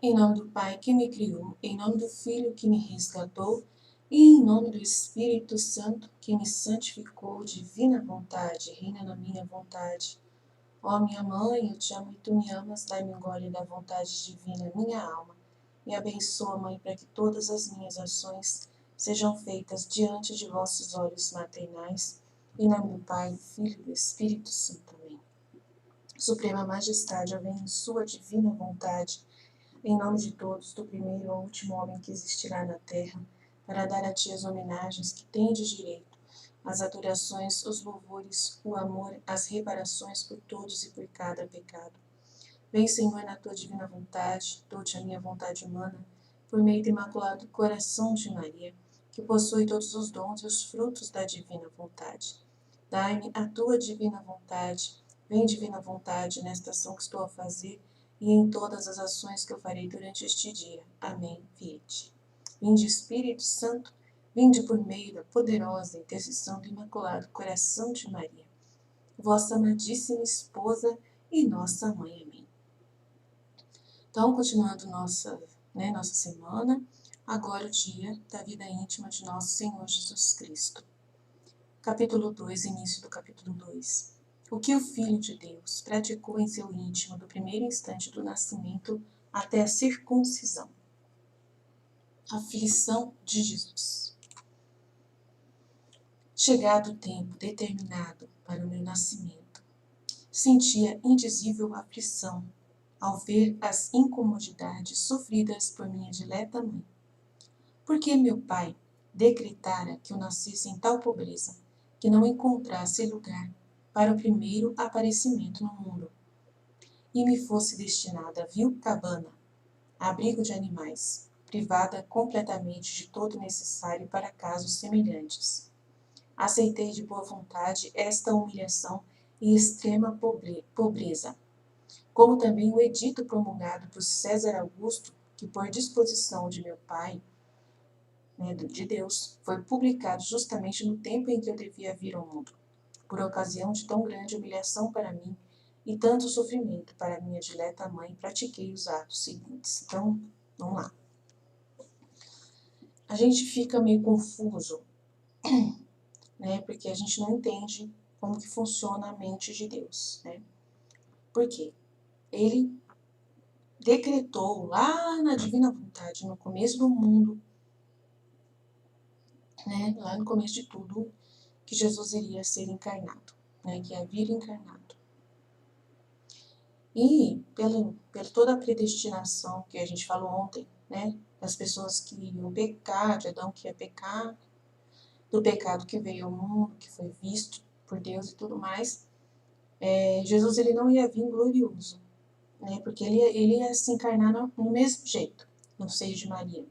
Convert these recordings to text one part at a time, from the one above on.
Em nome do Pai que me criou, em nome do Filho que me resgatou, e em nome do Espírito Santo que me santificou, divina vontade, reina na minha vontade. Ó minha mãe, eu te amo e tu me amas, dai-me um gole da vontade divina, minha alma. Me abençoa, Mãe, para que todas as minhas ações sejam feitas diante de vossos olhos maternais. Em nome do Pai, do Filho e do Espírito Santo. Amém. Suprema Majestade, eu venho em sua divina vontade, em nome de todos, do primeiro ao último homem que existirá na terra, para dar a ti as homenagens que tendes direito, as adorações, os louvores, o amor, as reparações por todos e por cada pecado. Vem, Senhor, na tua divina vontade, dou-te a minha vontade humana, por meio do imaculado coração de Maria, que possui todos os dons e os frutos da divina vontade. Dai-me a tua divina vontade, vem divina vontade nesta ação que estou a fazer e em todas as ações que eu farei durante este dia. Amém. Fiat. Vinde, Espírito Santo, vinde por meio da poderosa intercessão do imaculado coração de Maria, vossa amadíssima esposa e nossa mãe. Amém. Então, continuando nossa semana, agora o dia da vida íntima de nosso Senhor Jesus Cristo. Capítulo 2, início do capítulo 2. O que o Filho de Deus praticou em seu íntimo do primeiro instante do nascimento até a circuncisão. Aflição de Jesus. Chegado o tempo determinado para o meu nascimento, sentia indizível aflição ao ver as incomodidades sofridas por minha dileta mãe. Porque meu pai decretara que eu nascesse em tal pobreza que não encontrasse lugar para o primeiro aparecimento no mundo, e me fosse destinada a vil cabana, abrigo de animais, privada completamente de todo o necessário para casos semelhantes. Aceitei de boa vontade esta humilhação e extrema pobreza, como também o edito promulgado por César Augusto, que por disposição de meu pai, de Deus, foi publicado justamente no tempo em que eu devia vir ao mundo. Por ocasião de tão grande humilhação para mim e tanto sofrimento para minha dileta mãe, pratiquei os atos seguintes. Então, vamos lá. A gente fica meio confuso, porque a gente não entende como que funciona a mente de Deus, Por quê? Ele decretou lá na divina vontade, no começo do mundo, lá no começo de tudo, que Jesus iria ser encarnado, que ia vir encarnado. E pela toda a predestinação que a gente falou ontem, das pessoas que iam pecar, de Adão que ia pecar, do pecado que veio ao mundo, que foi visto por Deus e tudo mais, Jesus ele não ia vir glorioso, porque ele ia se encarnar no mesmo jeito, no seio de Maria.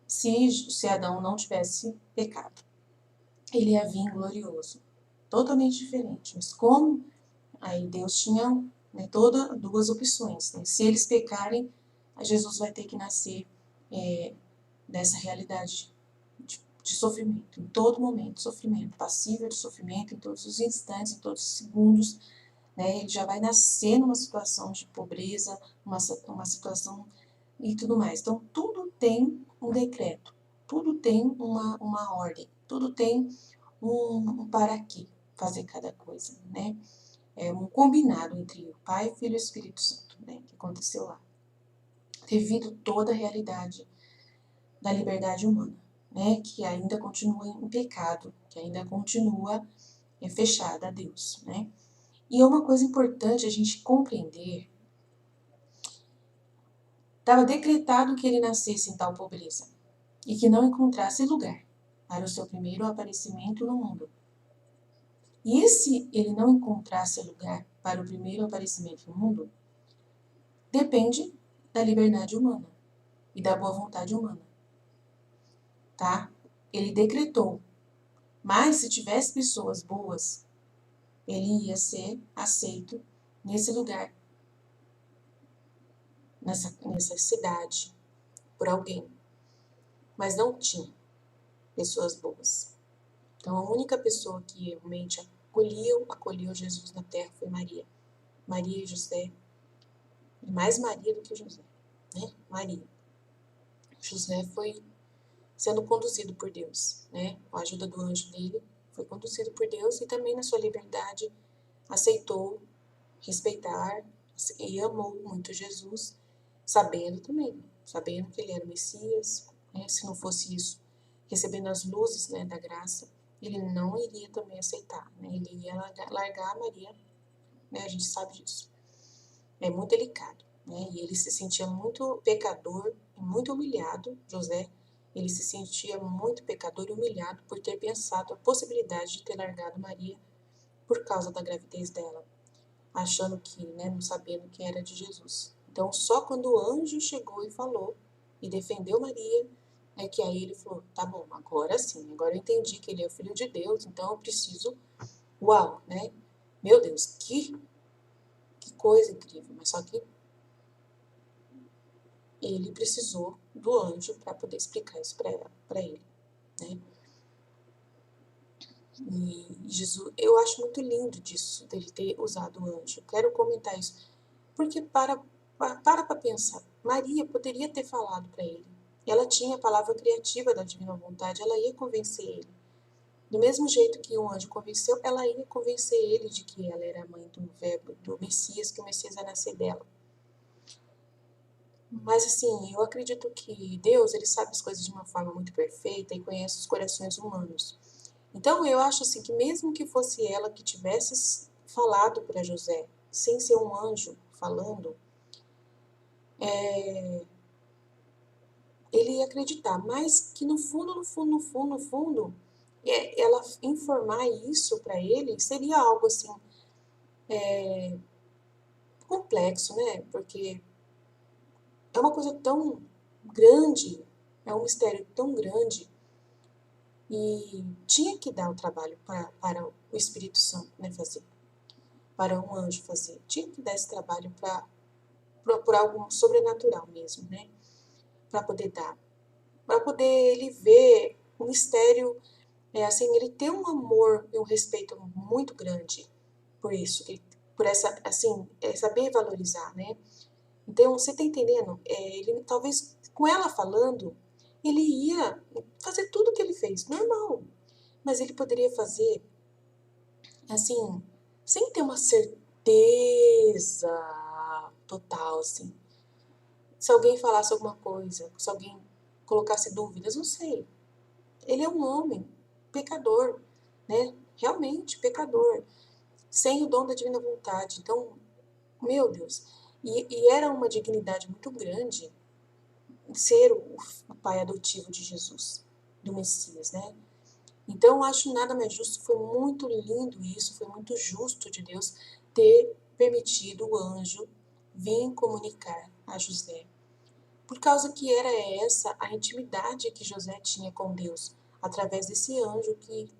Se Adão não tivesse pecado, ele ia vir glorioso, totalmente diferente. Mas como aí Deus tinha todas duas opções, se eles pecarem, Jesus vai ter que nascer dessa realidade de sofrimento, em todo momento, sofrimento, passível de sofrimento, em todos os instantes, em todos os segundos, ele já vai nascer numa situação de pobreza, uma situação e tudo mais. Então, tudo tem um decreto, tudo tem uma ordem, tudo tem um para quê fazer cada coisa, É um combinado entre o Pai, Filho e Espírito Santo, que aconteceu lá, devido toda a realidade da liberdade humana, que ainda continua em pecado, que ainda continua fechada a Deus, E é uma coisa importante a gente compreender. Estava decretado que ele nascesse em tal pobreza e que não encontrasse lugar para o seu primeiro aparecimento no mundo. E se ele não encontrasse lugar para o primeiro aparecimento no mundo, depende da liberdade humana e da boa vontade humana, tá? Ele decretou, mas se tivesse pessoas boas, ele ia ser aceito nesse lugar, nessa cidade, por alguém. Mas não tinha pessoas boas. Então, a única pessoa que realmente acolheu Jesus na terra foi Maria. Maria e José. E mais Maria do que José. né? Maria. José foi sendo conduzido por Deus, né? Com a ajuda do anjo dele, foi conduzido por Deus e também na sua liberdade aceitou respeitar e amou muito Jesus, sabendo que ele era o Messias, né? Se não fosse isso, recebendo as luzes, né, da graça, ele não iria também aceitar, né? Ele ia largar a Maria, né? A gente sabe disso. É muito delicado, né? E ele se sentia muito pecador e muito humilhado, José. Ele se sentia muito pecador e humilhado por ter pensado a possibilidade de ter largado Maria por causa da gravidez dela, achando que, né, não sabendo que era de Jesus. Então, só quando o anjo chegou e falou e defendeu Maria, é que aí ele falou: tá bom, agora sim, agora eu entendi que ele é o filho de Deus, então eu preciso. Uau, né? Meu Deus, que coisa incrível, mas só que ele precisou do anjo para poder explicar isso para ele, né? E Jesus, eu acho muito lindo disso, dele ter usado o anjo. Quero comentar isso, porque para pensar. Maria poderia ter falado para ele. Ela tinha a palavra criativa da divina vontade, ela ia convencer ele. Do mesmo jeito que um anjo convenceu, ela ia convencer ele de que ela era a mãe do verbo, do Messias, que o Messias ia nascer dela. Mas assim, eu acredito que Deus, ele sabe as coisas de uma forma muito perfeita e conhece os corações humanos. Então eu acho assim que mesmo que fosse ela que tivesse falado para José, sem ser um anjo falando, ele ia acreditar, mas que no fundo, ela informar isso para ele seria algo assim complexo, né? Porque é uma coisa tão grande, é um mistério tão grande e tinha que dar o trabalho para o Espírito Santo, né, fazer, para um anjo fazer, tinha que dar esse trabalho por algo sobrenatural mesmo, né, para poder dar, para poder ele ver o mistério, assim, ele ter um amor e um respeito muito grande por isso, por essa, assim, saber valorizar, né? Então, você tá entendendo? Ele talvez com ela falando, ele ia fazer tudo o que ele fez, normal, mas ele poderia fazer assim, sem ter uma certeza total, assim. Se alguém falasse alguma coisa, se alguém colocasse dúvidas, não sei. Ele é um homem, pecador, né? Realmente pecador, sem o dom da divina vontade. Então, meu Deus. E era uma dignidade muito grande ser o pai adotivo de Jesus, do Messias, né? Então, eu acho nada mais justo, foi muito lindo isso, foi muito justo de Deus ter permitido o anjo vir comunicar a José. Por causa que era essa a intimidade que José tinha com Deus, através desse anjo que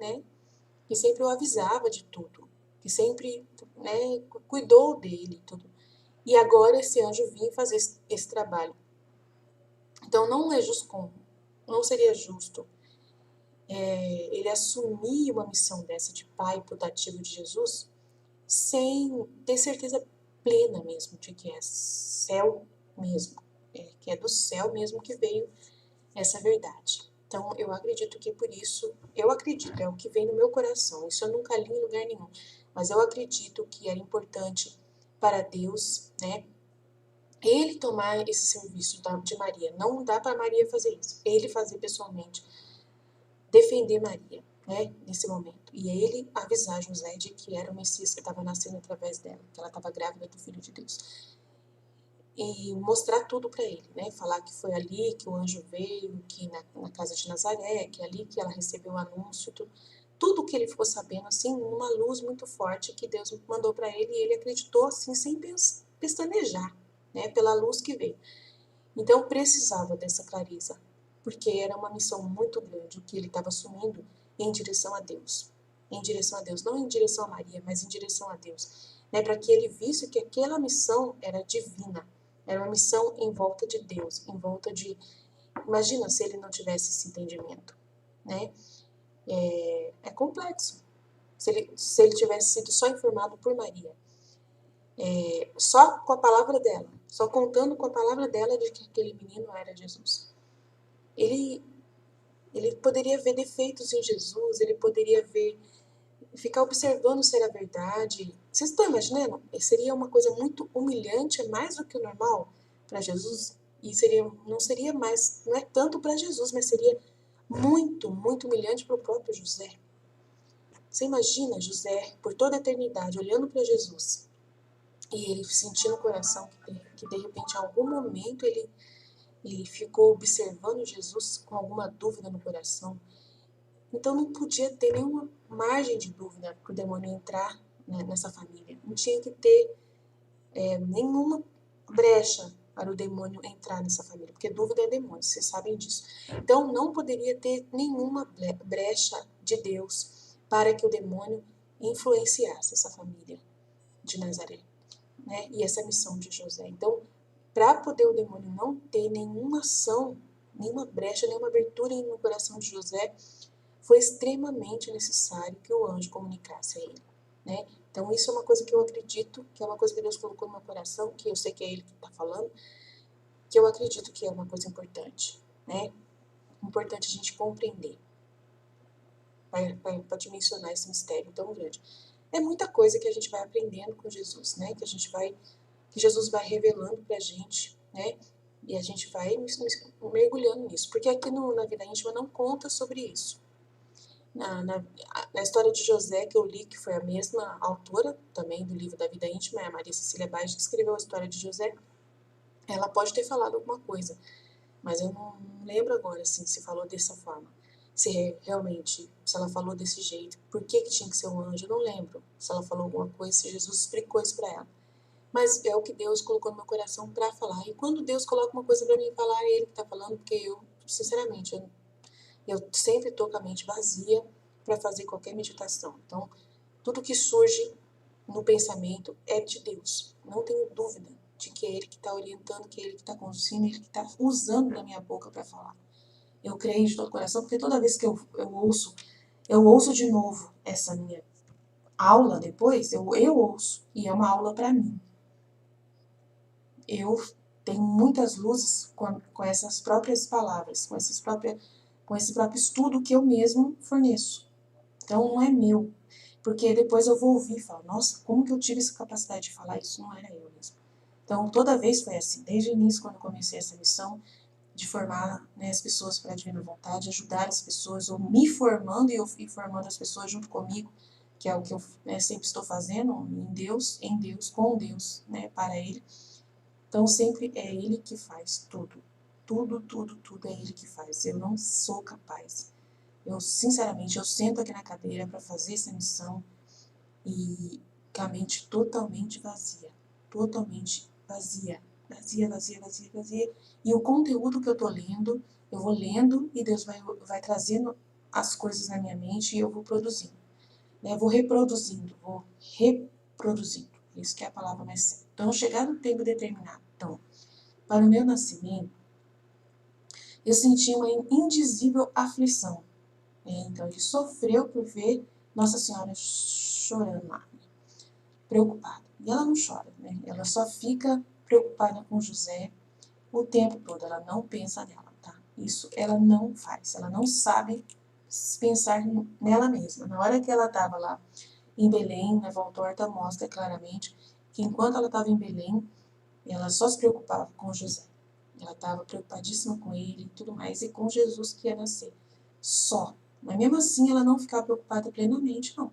sempre o avisava de tudo, que sempre, né, cuidou dele, tudo. E agora esse anjo vinha fazer esse trabalho. Então não é justo, não seria justo ele assumir uma missão dessa de pai putativo de Jesus sem ter certeza plena mesmo de que é céu mesmo, que é do céu mesmo que veio essa verdade. Então eu acredito que por isso, eu acredito, é o que vem no meu coração, isso eu nunca li em lugar nenhum, mas eu acredito que era importante para Deus, né, ele tomar esse serviço de Maria. Não dá para Maria fazer isso, ele fazer pessoalmente, defender Maria, né, nesse momento. E ele avisar José de que era o Messias que estava nascendo através dela, que ela estava grávida do Filho de Deus. E mostrar tudo para ele, né? Falar que foi ali que o anjo veio, que na casa de Nazaré, que é ali que ela recebeu o anúncio, tudo que ele ficou sabendo, assim, uma luz muito forte que Deus mandou para ele e ele acreditou, assim, sem pestanejar, né? Pela luz que veio. Então precisava dessa clareza, porque era uma missão muito grande o que ele estava assumindo em direção a Deus. Em direção a Deus, não em direção a Maria, mas em direção a Deus. Né, para que ele visse que aquela missão era divina, era uma missão em volta de Deus, em volta de... Imagina se ele não tivesse esse entendimento, né? É complexo. Se ele tivesse sido só informado por Maria, só com a palavra dela, só contando com a palavra dela de que aquele menino era Jesus. Ele poderia ver defeitos em Jesus, ele poderia ficar observando se era verdade. Vocês estão imaginando? Seria uma coisa muito humilhante, mais do que o normal para Jesus. E não é tanto para Jesus, mas seria muito, muito humilhante para o próprio José. Você imagina José, por toda a eternidade, olhando para Jesus, e ele sentindo no coração que de repente, em algum momento, ele ficou observando Jesus com alguma dúvida no coração. Então não podia ter nenhuma margem de dúvida para o demônio entrar, né, nessa família. Não tinha que ter nenhuma brecha para o demônio entrar nessa família, porque dúvida é demônio, vocês sabem disso. Então não poderia ter nenhuma brecha de Deus para que o demônio influenciasse essa família de Nazaré, né? E essa missão de José. Então, para poder o demônio não ter nenhuma ação, nenhuma brecha, nenhuma abertura no coração de José, foi extremamente necessário que o anjo comunicasse a ele, né? Então, isso é uma coisa que eu acredito, que é uma coisa que Deus colocou no meu coração, que eu sei que é Ele que está falando, que eu acredito que é uma coisa importante, né? Importante a gente compreender, para dimensionar esse mistério tão grande. É muita coisa que a gente vai aprendendo com Jesus, né? Que Jesus vai revelando para a gente, né? E a gente vai mergulhando nisso, porque aqui na Vida Íntima não conta sobre isso. Na história de José, que eu li, que foi a mesma autora também do livro da Vida Íntima, é a Maria Cecília Baix, que escreveu a história de José, ela pode ter falado alguma coisa, mas eu não lembro agora, assim, se falou dessa forma. Se ela falou desse jeito, por que tinha que ser um anjo, eu não lembro. Se ela falou alguma coisa, se Jesus explicou isso para ela. Mas é o que Deus colocou no meu coração para falar. E quando Deus coloca uma coisa para mim falar, é Ele que está falando, porque eu, sinceramente, eu sempre estou com a mente vazia para fazer qualquer meditação. Então, tudo que surge no pensamento é de Deus. Não tenho dúvida de que é Ele que está orientando, que é Ele que está conduzindo, Ele que está usando da minha boca para falar. Eu creio de todo o coração, porque toda vez que eu ouço de novo essa minha aula depois, eu ouço, e é uma aula para mim. Eu tenho muitas luzes com essas próprias palavras, com esse próprio estudo que eu mesmo forneço. Então não é meu, porque depois eu vou ouvir e falar, nossa, como que eu tive essa capacidade de falar isso? Não era eu mesmo. Então toda vez foi assim, desde o início, quando eu comecei essa missão de formar, né, as pessoas para a divina vontade, ajudar as pessoas, ou me formando e eu fui formando as pessoas junto comigo, que é o que eu, né, sempre estou fazendo, em Deus, com Deus, né, para Ele. Então sempre é Ele que faz tudo. Tudo é Ele que faz. Eu não sou capaz. Eu, sinceramente, eu sento aqui na cadeira para fazer essa missão e com a mente totalmente vazia. Totalmente vazia. Vazia. E o conteúdo que eu tô lendo, eu vou lendo e Deus vai trazendo as coisas na minha mente e eu vou produzindo. Né? Vou reproduzindo. Isso que é a palavra mais certa. Então, chegar no tempo determinado. Então, para o meu nascimento, eu senti uma indizível aflição. Então, ele sofreu por ver Nossa Senhora chorando lá, né? Preocupada. E ela não chora, né? Ela só fica preocupada com José o tempo todo. Ela não pensa nela, tá? Isso ela não faz. Ela não sabe pensar nela mesma. Na hora que ela estava lá em Belém, na volta horta mostra claramente que enquanto ela estava em Belém, ela só se preocupava com José. Ela estava preocupadíssima com ele e tudo mais, e com Jesus que ia nascer. Só. Mas mesmo assim ela não ficava preocupada plenamente, não.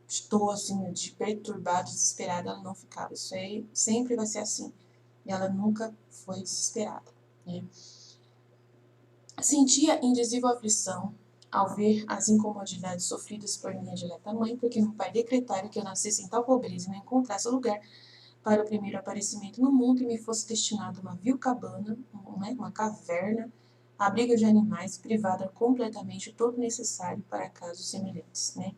Estou assim, de perturbada, desesperada, ela não ficava. Isso aí sempre vai ser assim. E ela nunca foi desesperada, né? Sentia indizível aflição ao ver as incomodidades sofridas por minha dileta mãe, porque meu pai decretara que eu nascesse em tal pobreza e não encontrasse lugar para o primeiro aparecimento no mundo e me fosse destinado uma vil cabana, né, uma caverna, abrigo de animais, privada completamente de todo necessário para casos semelhantes, né?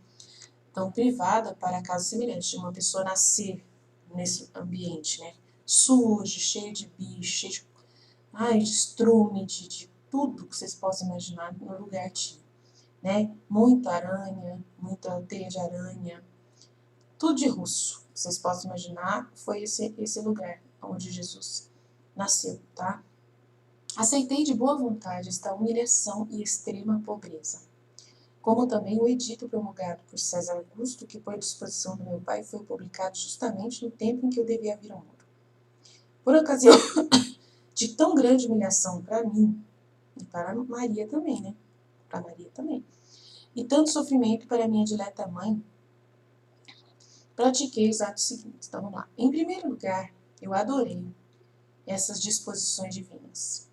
Então, privada para casos semelhantes, de uma pessoa nascer nesse ambiente, né? Sujo, cheio de bicho, cheio de estrume, de tudo que vocês possam imaginar no lugar tinha, né? Muita aranha, muita teia de aranha, tudo de russo. Vocês possam imaginar, foi esse lugar onde Jesus nasceu, tá? Aceitei de boa vontade esta humilhação e extrema pobreza, como também o edito promulgado por César Augusto, que por disposição do meu pai foi publicado justamente no tempo em que eu devia vir ao mundo. Por ocasião de tão grande humilhação para mim, e para Maria também, né? Para Maria também. E tanto sofrimento para minha dileta mãe, pratiquei os atos seguintes. Então vamos lá. Em primeiro lugar, eu adorei essas disposições divinas.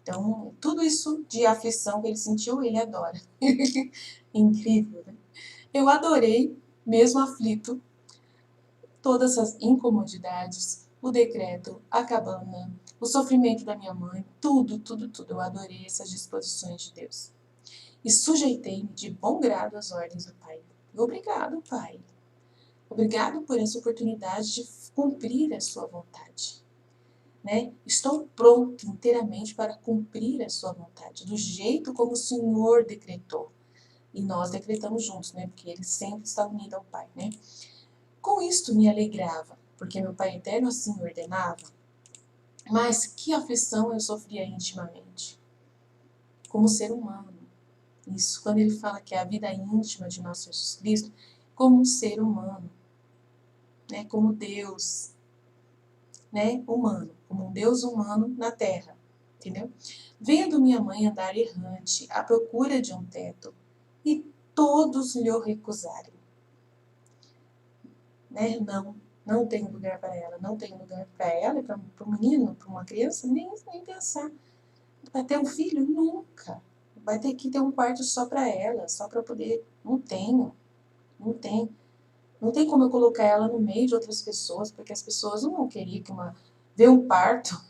Então, tudo isso de aflição que ele sentiu, ele adora. Incrível, né? Eu adorei, mesmo aflito, todas as incomodidades, o decreto, a cabana, o sofrimento da minha mãe, tudo, tudo, tudo. Eu adorei essas disposições de Deus. E sujeitei-me de bom grado às ordens do Pai. Obrigado, Pai. Obrigado por essa oportunidade de cumprir a sua vontade. Né? Estou pronto inteiramente para cumprir a sua vontade, do jeito como o Senhor decretou. E nós decretamos juntos, né? Porque ele sempre está unido ao Pai, né? Com isto me alegrava, porque meu Pai eterno assim ordenava. Mas que aflição eu sofria intimamente, como ser humano. Isso, quando ele fala que é a vida íntima de nosso Jesus Cristo, como um ser humano, né? Como Deus, né? Humano, como um Deus humano na Terra, entendeu? Vendo minha mãe andar errante à procura de um teto, e todos lhe o recusarem. Né? Não tem lugar para ela, não tem lugar para ela e para um menino, para uma criança, nem pensar. Para ter um filho, nunca. Vai ter que ter um quarto só para ela, só para poder. Não tenho, não tem. Não tem como eu colocar ela no meio de outras pessoas, porque as pessoas não vão querer ver um parto.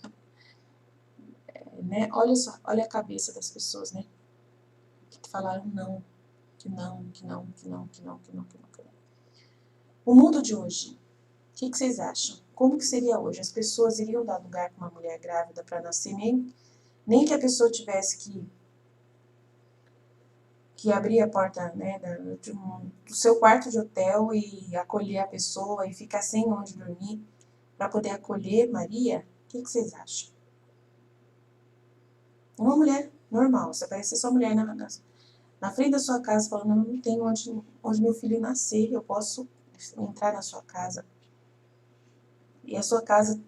Né? Olha só, olha a cabeça das pessoas, né? Que falaram não, que não, que não, que não, que não, que não, que não, que não. O mundo de hoje, o que vocês acham? Como que seria hoje? As pessoas iriam dar lugar para uma mulher grávida para nascer, nem que a pessoa tivesse que abrir a porta, né, do seu quarto de hotel e acolher a pessoa e ficar sem onde dormir para poder acolher Maria? O que vocês acham? Uma mulher normal, você aparecer sua mulher na frente da sua casa falando, não tem onde meu filho nascer, eu posso entrar na sua casa. E a sua casa,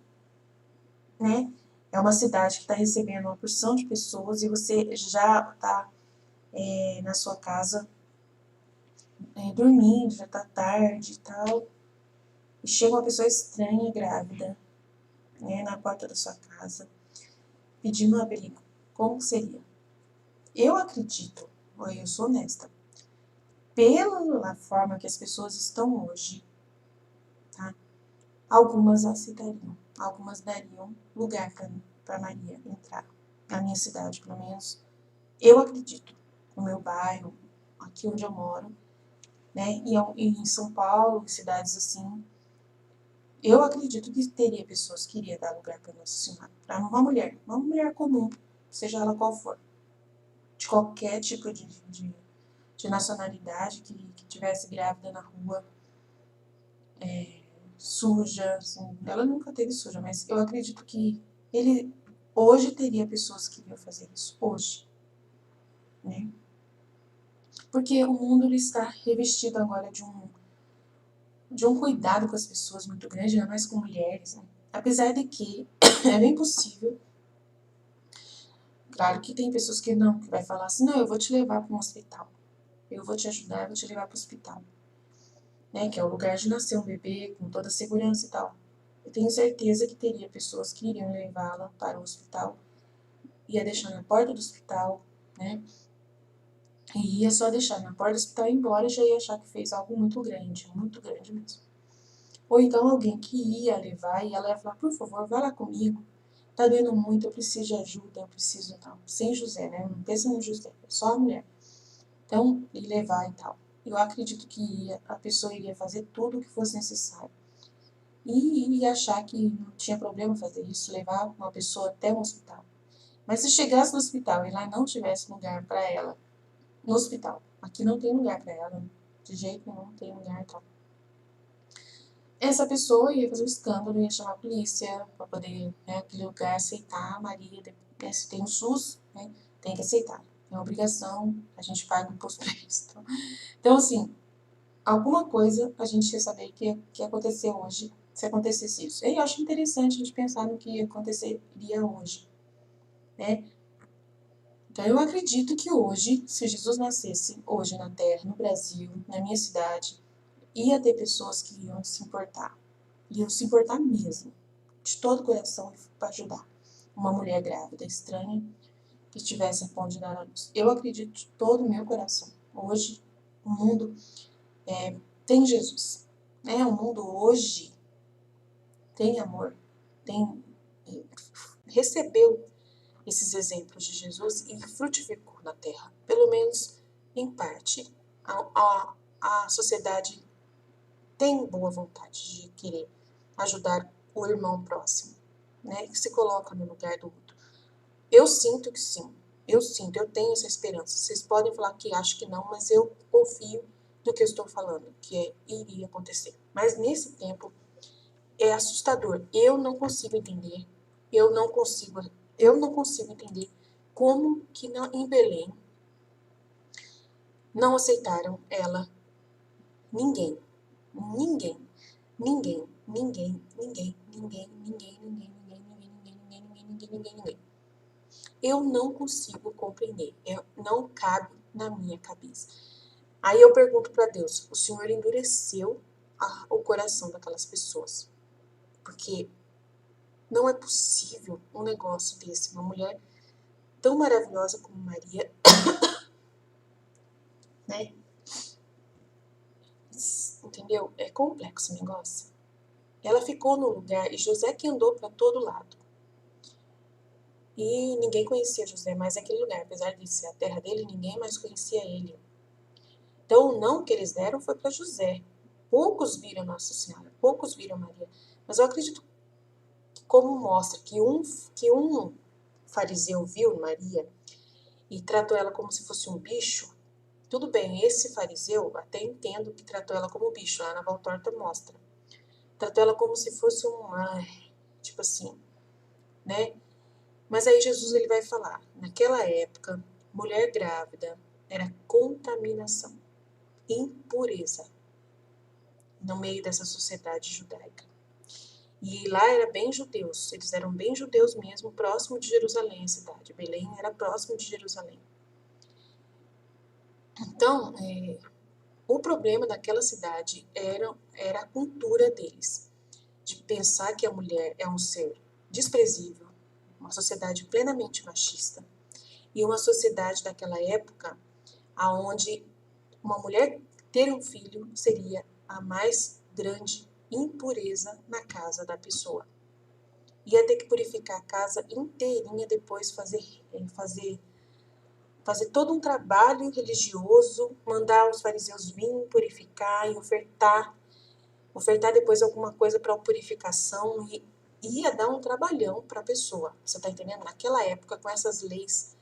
né, é uma cidade que está recebendo uma porção de pessoas e você já está na sua casa dormindo, já está tarde e tal. E chega uma pessoa estranha, grávida, né, na porta da sua casa, pedindo um abrigo. Como seria? Eu acredito, eu sou honesta, pela forma que as pessoas estão hoje, tá? Algumas aceitariam, algumas dariam lugar para Maria entrar na minha cidade, pelo menos eu acredito, no meu bairro, aqui onde eu moro, né? E em São Paulo, em cidades assim, eu acredito que teria pessoas que iriam dar lugar para Nossa Senhora, para uma mulher comum, seja ela qual for, de qualquer tipo de nacionalidade que tivesse grávida na rua, suja, assim, ela nunca teve suja, mas eu acredito que ele hoje teria pessoas que iriam fazer isso, hoje, né? Porque o mundo ele está revestido agora de um cuidado com as pessoas muito grande, ainda mais com mulheres, né? Apesar de que é bem possível, claro que tem pessoas que vai falar assim, não, eu vou te levar para um hospital, eu vou te ajudar, eu vou te levar para o hospital, né? Que é o lugar de nascer um bebê com toda a segurança e tal. Eu tenho certeza que teria pessoas que iriam levá-la para o hospital, ia deixar na porta do hospital, né? E ia só deixar na porta do hospital e ir embora e já ia achar que fez algo muito grande mesmo. Ou então alguém que ia levar e ela ia falar, por favor, vai lá comigo, tá doendo muito, eu preciso de ajuda, eu preciso tal. Sem José, né? Não pensa no José, é só a mulher. Então, e levar e tal. Eu acredito que a pessoa iria fazer tudo o que fosse necessário. E ia achar que não tinha problema fazer isso, levar uma pessoa até um hospital. Mas se chegasse no hospital e lá não tivesse lugar para ela, no hospital, aqui não tem lugar para ela, de jeito nenhum, não tem lugar e tal. essa pessoa ia fazer um escândalo, ia chamar a polícia para poder, né, aquele lugar aceitar a Maria, né, se tem o SUS, né, tem que aceitar, é uma obrigação, a gente paga imposto para isso. Então, assim, alguma coisa a gente ia saber que aconteceu hoje, se acontecesse isso. E eu acho interessante a gente pensar no que aconteceria hoje, né? Então, eu acredito que hoje, se Jesus nascesse hoje na Terra, no Brasil, na minha cidade, ia ter pessoas que iam se importar mesmo, de todo o coração, para ajudar uma mulher grávida, estranha, que estivesse a ponto de dar à luz. Eu acredito de todo o meu coração. Hoje, o mundo tem Jesus, né? O mundo hoje tem amor, tem, recebeu esses exemplos de Jesus e frutificou na Terra, pelo menos em parte. A sociedade tem boa vontade de querer ajudar o irmão próximo, né? Que se coloca no lugar do outro. Eu sinto que sim, eu tenho essa esperança. Vocês podem falar que acham que não, mas eu confio no que eu estou falando, que iria acontecer. Mas nesse tempo é assustador. Eu não consigo entender, eu não consigo, eu não consigo entender como que em Belém não aceitaram ela, ninguém, ninguém, ninguém, ninguém, ninguém, ninguém, ninguém, ninguém, ninguém, ninguém, ninguém, ninguém, ninguém, ninguém, ninguém. Eu não consigo compreender, não cabe na minha cabeça. Aí eu pergunto para Deus, o Senhor endureceu o coração daquelas pessoas, porque não é possível um negócio desse, uma mulher tão maravilhosa como Maria, né? Entendeu? É complexo o negócio. Ela ficou no lugar e José que andou para todo lado. E ninguém conhecia José mais naquele lugar, apesar de ser a terra dele, ninguém mais conhecia ele. Então o não que eles deram foi para José. Poucos viram Nossa Senhora, poucos viram Maria. Mas eu acredito como mostra que um fariseu viu Maria e tratou ela como se fosse um bicho. Tudo bem, esse fariseu, até entendo que tratou ela como bicho, lá na Valtorta mostra. Tratou ela como se fosse tipo assim, né? Mas aí Jesus ele vai falar, naquela época, mulher grávida era contaminação, impureza no meio dessa sociedade judaica. E lá era bem judeus, eles eram bem judeus mesmo, próximo de Jerusalém, a cidade. Belém era próximo de Jerusalém. Então, o problema daquela cidade era a cultura deles, de pensar que a mulher é um ser desprezível, uma sociedade plenamente machista, e uma sociedade daquela época aonde uma mulher ter um filho seria a mais grande impureza na casa da pessoa. Ia ter que purificar a casa inteirinha, depois fazer todo um trabalho religioso, mandar os fariseus virem purificar e ofertar depois alguma coisa para purificação, e ia dar um trabalhão para a pessoa. Você está entendendo? Naquela época, com essas leis,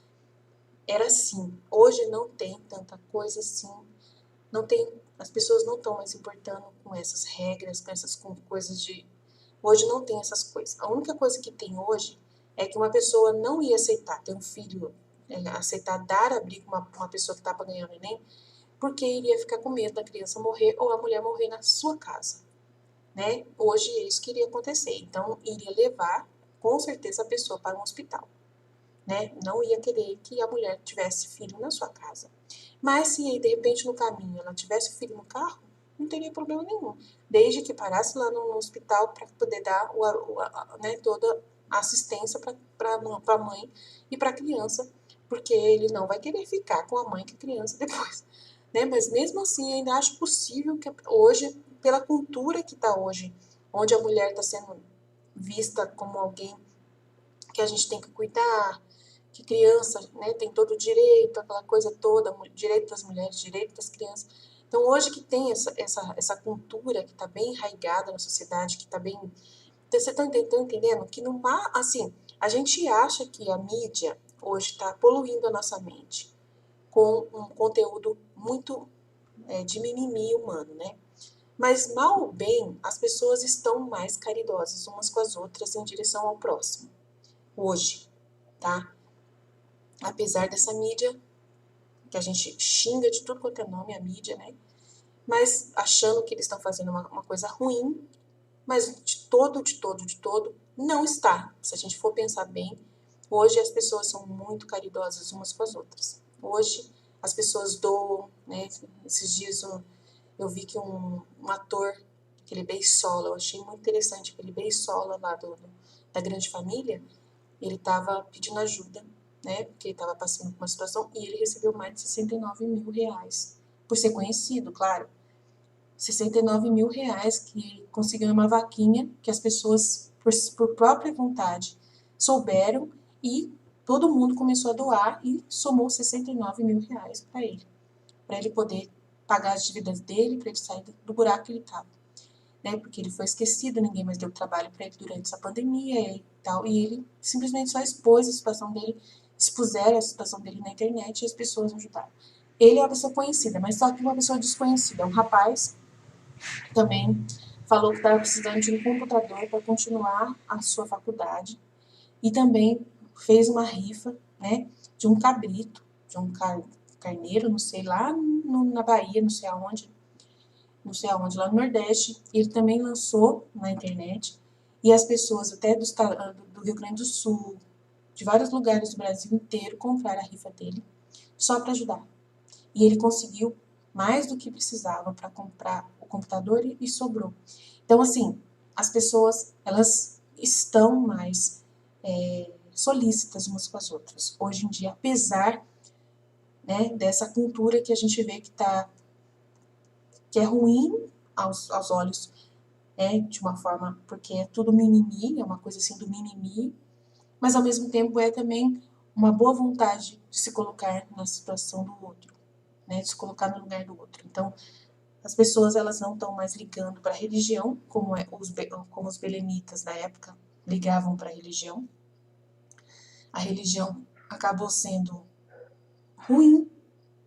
era assim. Hoje não tem tanta coisa assim. Não tem, as pessoas não estão mais importando com essas regras, com essas coisas de... Hoje não tem essas coisas. A única coisa que tem hoje é que uma pessoa não ia aceitar ter um filho, aceitar dar abrigo a uma pessoa que está para ganhar neném, porque iria ficar com medo da criança morrer ou a mulher morrer na sua casa, né? Hoje é isso que iria acontecer. Então, iria levar, com certeza, a pessoa para um hospital, né? Não ia querer que a mulher tivesse filho na sua casa. Mas se aí, de repente, no caminho ela tivesse filho no carro, não teria problema nenhum. Desde que parasse lá no hospital para poder dar né, toda a assistência para a mãe e para a criança, porque ele não vai querer ficar com a mãe e a criança depois. Né? Mas mesmo assim, ainda acho possível que hoje, pela cultura que está hoje, onde a mulher está sendo vista como alguém que a gente tem que cuidar, que criança, né, tem todo o direito, aquela coisa toda, direito das mulheres, direito das crianças. Então, hoje que tem essa cultura que está bem enraigada na sociedade, que está bem... Então, você está entendendo? Que não há, assim, a gente acha que a mídia hoje está poluindo a nossa mente com um conteúdo muito de mimimi humano, né? Mas mal ou bem, as pessoas estão mais caridosas umas com as outras em direção ao próximo. Hoje, tá? Apesar dessa mídia, que a gente xinga de tudo quanto é nome, a mídia, né? Mas achando que eles estão fazendo uma coisa ruim, mas de todo, não está. Se a gente for pensar bem, hoje as pessoas são muito caridosas umas com as outras. Hoje as pessoas doam, né? Esses dias eu vi que um ator, aquele Beisola, eu achei muito interessante, aquele Beisola lá da Grande Família, ele estava pedindo ajuda, né? Porque ele estava passando por uma situação e ele recebeu mais de 69 mil reais. Por ser conhecido, claro. 69 mil reais que conseguiu numa vaquinha que as pessoas, por própria vontade, souberam e todo mundo começou a doar e somou 69 mil reais para ele poder pagar as dívidas dele, para ele sair do buraco que ele estava. Né? Porque ele foi esquecido, ninguém mais deu trabalho para ele durante essa pandemia e tal, e ele simplesmente só expôs a situação dele, expuseram a situação dele na internet e as pessoas ajudaram. Ele é uma pessoa conhecida, mas só que uma pessoa desconhecida, um rapaz também falou que estava precisando de um computador para continuar a sua faculdade e também fez uma rifa, né, de um cabrito, de um carneiro, não sei, lá na Bahia, não sei aonde, lá no Nordeste. Ele também lançou na internet e as pessoas até do Rio Grande do Sul, de vários lugares do Brasil inteiro, compraram a rifa dele só para ajudar. E ele conseguiu mais do que precisava para comprar o computador e sobrou. Então, assim, as pessoas, elas estão mais solícitas umas com as outras. Hoje em dia, apesar, né, dessa cultura que a gente vê que é ruim aos olhos, de uma forma, porque é tudo mimimi, é uma coisa assim do mimimi, mas ao mesmo tempo é também uma boa vontade de se colocar na situação do outro, né, de se colocar no lugar do outro. Então, as pessoas, elas não estão mais ligando para a religião, como os belemitas da época ligavam para a religião. A religião acabou sendo ruim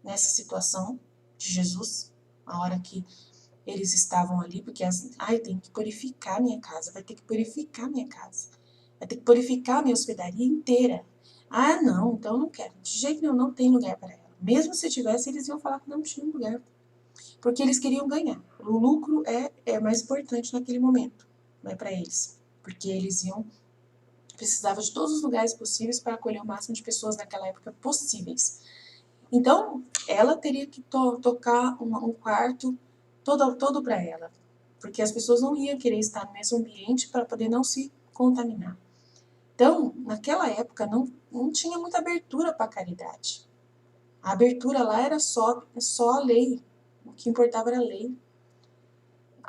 nessa situação de Jesus, a hora que eles estavam ali, porque tem que purificar minha casa, vai ter que purificar minha casa, vai ter que purificar minha hospedaria inteira. Ah, não, então eu não quero, de jeito nenhum, não tem lugar para ela. Mesmo se tivesse, eles iam falar que não tinha lugar, porque eles queriam ganhar. O lucro é mais importante naquele momento, não é para eles, porque eles precisavam de todos os lugares possíveis para acolher o máximo de pessoas naquela época possíveis. Então, ela teria que tocar um quarto todo para ela, porque as pessoas não iam querer estar no mesmo ambiente para poder não se contaminar. Então, naquela época, não tinha muita abertura para a caridade. A abertura lá era só a lei, o que importava era a lei.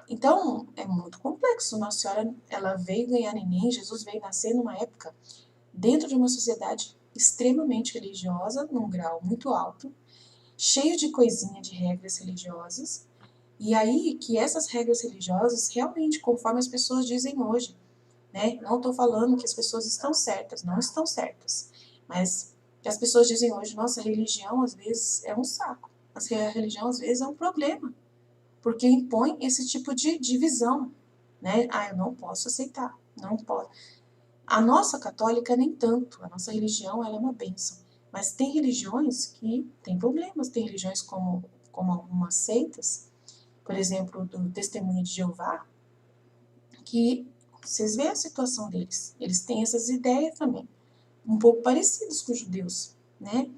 Então, é muito complexo. Nossa Senhora, ela veio ganhar neném, Jesus veio nascer numa época dentro de uma sociedade extremamente religiosa, num grau muito alto, cheio de coisinha de regras religiosas, e aí que essas regras religiosas, realmente, conforme as pessoas dizem hoje, né? Não estou falando que as pessoas estão certas, não estão certas, mas que as pessoas dizem hoje, nossa, a religião às vezes é um saco, a religião às vezes é um problema, porque impõe esse tipo de divisão, né? Ah, eu não posso aceitar, não posso. A nossa católica nem tanto, a nossa religião ela é uma bênção, mas tem religiões que têm problemas, tem religiões como algumas seitas, por exemplo, do Testemunho de Jeová, que vocês veem a situação deles, eles têm essas ideias também, um pouco parecidas com os judeus, né?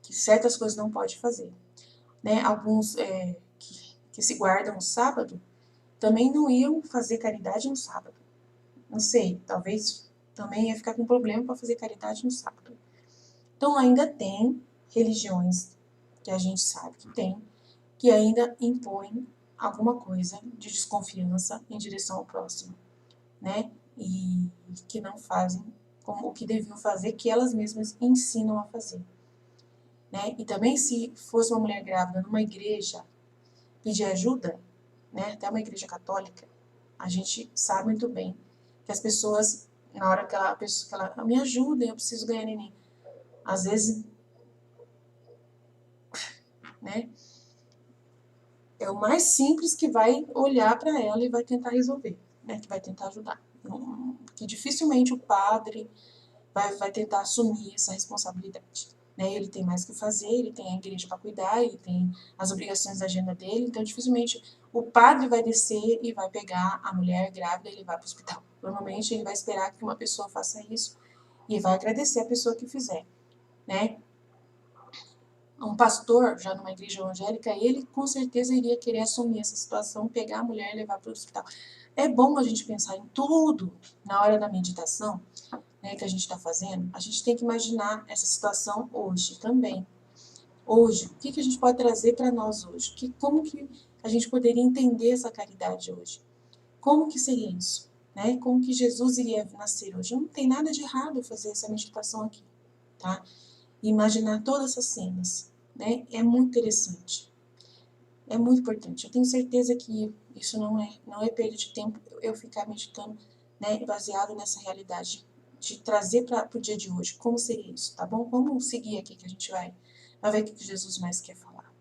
Que certas coisas não pode fazer, né? Alguns que se guardam o sábado também não iam fazer caridade no sábado. Não sei, talvez também ia ficar com problema para fazer caridade no sábado. Então ainda tem religiões que a gente sabe que tem, que ainda impõem alguma coisa de desconfiança em direção ao próximo, né? E que não fazem como o que deviam fazer, que elas mesmas ensinam a fazer, né? E também se fosse uma mulher grávida numa igreja pedir ajuda, né? Até uma igreja católica, a gente sabe muito bem que as pessoas, na hora que ela me ajuda, eu preciso ganhar neném, às vezes, né? É o mais simples que vai olhar para ela e vai tentar resolver, né? Que vai tentar ajudar. Que dificilmente o padre vai tentar assumir essa responsabilidade. Né? Ele tem mais o que fazer, ele tem a igreja para cuidar, ele tem as obrigações da agenda dele, então dificilmente o padre vai descer e vai pegar a mulher grávida e levar para o hospital. Normalmente ele vai esperar que uma pessoa faça isso e vai agradecer a pessoa que fizer, né? Um pastor, já numa igreja evangélica, ele com certeza iria querer assumir essa situação, pegar a mulher e levar para o hospital. É bom a gente pensar em tudo na hora da meditação, né, que a gente está fazendo. A gente tem que imaginar essa situação hoje também. Hoje, o que a gente pode trazer para nós hoje? Como que a gente poderia entender essa caridade hoje? Como que seria isso? Né? Como que Jesus iria nascer hoje? Não tem nada de errado fazer essa meditação aqui, tá? Imaginar todas essas cenas, né? É muito interessante, é muito importante. Eu tenho certeza que isso não é perda de tempo eu ficar meditando, né? Baseado nessa realidade de trazer para o dia de hoje. Como seria isso, tá bom? Vamos seguir aqui que a gente vai ver o que Jesus mais quer falar.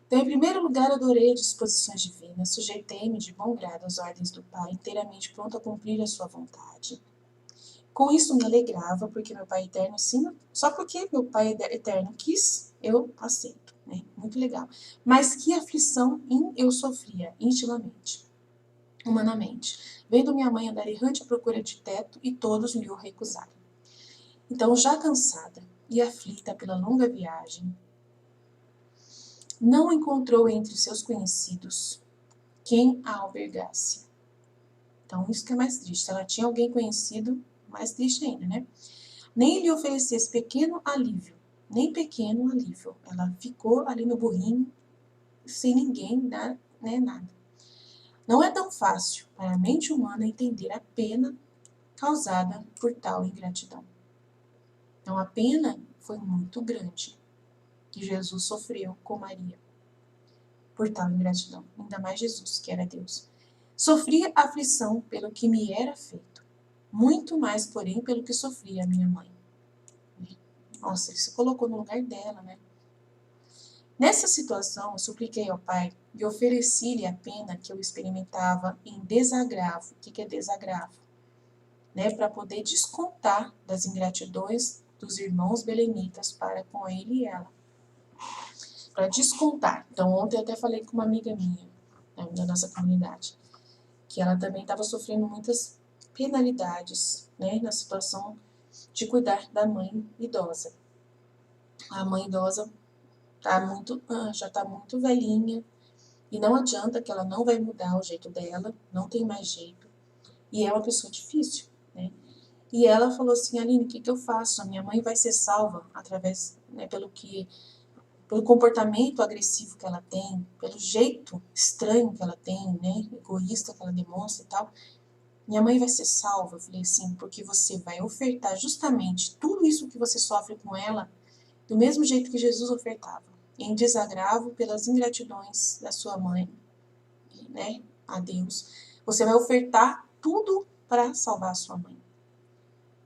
Então, em primeiro lugar, adorei as disposições divinas, sujeitei-me de bom grado às ordens do Pai, inteiramente pronto a cumprir a sua vontade. Com isso me alegrava, porque meu Pai eterno, sim, só porque meu Pai eterno quis, eu aceito, né? Muito legal. Mas que aflição eu sofria intimamente, humanamente, vendo minha mãe andar errante à procura de teto e todos lhe o recusarem. Então, já cansada e aflita pela longa viagem, não encontrou entre seus conhecidos quem a albergasse. Então, isso que é mais triste. Se ela tinha alguém conhecido, mais triste ainda, né? Nem lhe oferecesse pequeno alívio, nem pequeno alívio. Ela ficou ali no burrinho, sem ninguém dar, né, nada. Não é tão fácil para a mente humana entender a pena causada por tal ingratidão. Então, a pena foi muito grande que Jesus sofreu com Maria por tal ingratidão. Ainda mais Jesus, que era Deus. Sofria aflição pelo que me era feito, muito mais, porém, pelo que sofria a minha mãe. Nossa, ele se colocou no lugar dela, né? Nessa situação, eu supliquei ao Pai e ofereci-lhe a pena que eu experimentava em desagravo. O que é desagravo? Né? Para poder descontar das ingratidões dos irmãos belemitas para com ele e ela. Para descontar. Então, ontem eu até falei com uma amiga minha, né, da nossa comunidade, que ela também estava sofrendo muitas penalidades, né, na situação de cuidar da mãe idosa. A mãe idosa já está muito velhinha e não adianta que ela não vai mudar o jeito dela, não tem mais jeito. E é uma pessoa difícil, né? E ela falou assim, Aline, o que eu faço? A minha mãe vai ser salva através, né, pelo comportamento agressivo que ela tem, pelo jeito estranho que ela tem, né, egoísta que ela demonstra e tal. Minha mãe vai ser salva, eu falei assim, porque você vai ofertar justamente tudo isso que você sofre com ela, do mesmo jeito que Jesus ofertava, em desagravo pelas ingratidões da sua mãe, né, a Deus. Você vai ofertar tudo para salvar a sua mãe.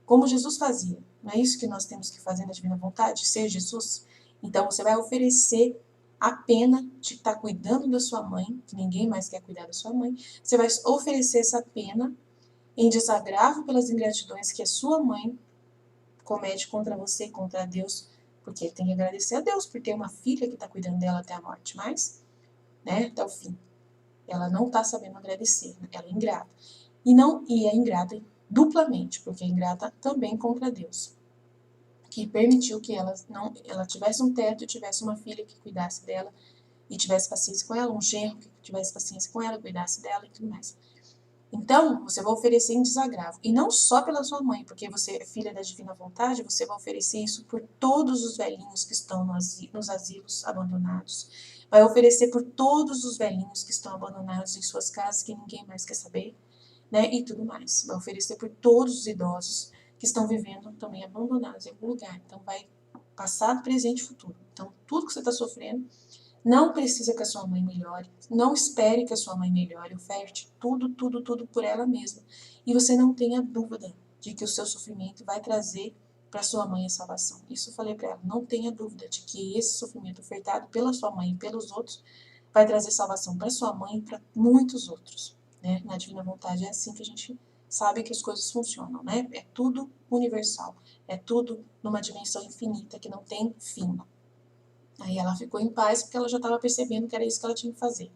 Como Jesus fazia. Não é isso que nós temos que fazer na divina vontade? Ser Jesus? Então você vai oferecer a pena de estar cuidando da sua mãe, que ninguém mais quer cuidar da sua mãe. Você vai oferecer essa pena em desagravo pelas ingratidões que a sua mãe comete contra você, contra Deus, porque ele tem que agradecer a Deus por ter uma filha que está cuidando dela até a morte, mas, né, até o fim. Ela não está sabendo agradecer, ela é ingrata. E é ingrata duplamente, porque é ingrata também contra Deus, que permitiu que ela tivesse um teto, tivesse uma filha que cuidasse dela e tivesse paciência com ela, um genro que tivesse paciência com ela, cuidasse dela e tudo mais. Então, você vai oferecer em desagravo. E não só pela sua mãe, porque você é filha da divina vontade, você vai oferecer isso por todos os velhinhos que estão nos asilos abandonados. Vai oferecer por todos os velhinhos que estão abandonados em suas casas, que ninguém mais quer saber, né? E tudo mais. Vai oferecer por todos os idosos que estão vivendo também abandonados em algum lugar. Então, vai passado, presente e futuro. Então, tudo que você está sofrendo, não precisa que a sua mãe melhore, não espere que a sua mãe melhore, oferte tudo, tudo, tudo por ela mesma. E você não tenha dúvida de que o seu sofrimento vai trazer para sua mãe a salvação. Isso eu falei para ela, não tenha dúvida de que esse sofrimento ofertado pela sua mãe e pelos outros vai trazer salvação para sua mãe e para muitos outros, né? Na divina vontade é assim que a gente sabe que as coisas funcionam, né? É tudo universal, é tudo numa dimensão infinita que não tem fim. Aí ela ficou em paz porque ela já estava percebendo que era isso que ela tinha que fazer.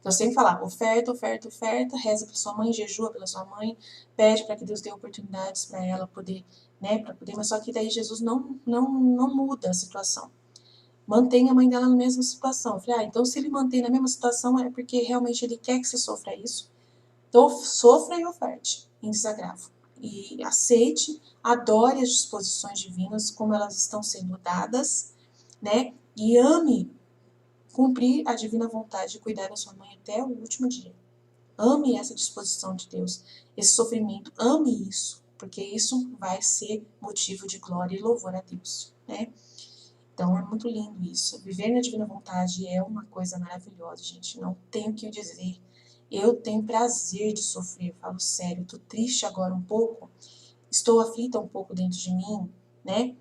Então, eu sempre falava, oferta, oferta, oferta, reza para sua mãe, jejua pela sua mãe, pede para que Deus dê oportunidades para ela poder, né, para poder, mas só que daí Jesus não muda a situação. Mantém a mãe dela na mesma situação. Eu falei, então se ele mantém na mesma situação é porque realmente ele quer que você sofra isso. Então, sofra e oferte em desagravo. E aceite, adore as disposições divinas como elas estão sendo dadas, né? E ame cumprir a divina vontade de cuidar da sua mãe até o último dia. Ame essa disposição de Deus, esse sofrimento, ame isso, porque isso vai ser motivo de glória e louvor a Deus, né? Então é muito lindo isso. Viver na divina vontade é uma coisa maravilhosa, gente. Não tenho o que dizer. Eu tenho prazer de sofrer, falo sério. Tô triste agora um pouco, estou aflita um pouco dentro de mim, né?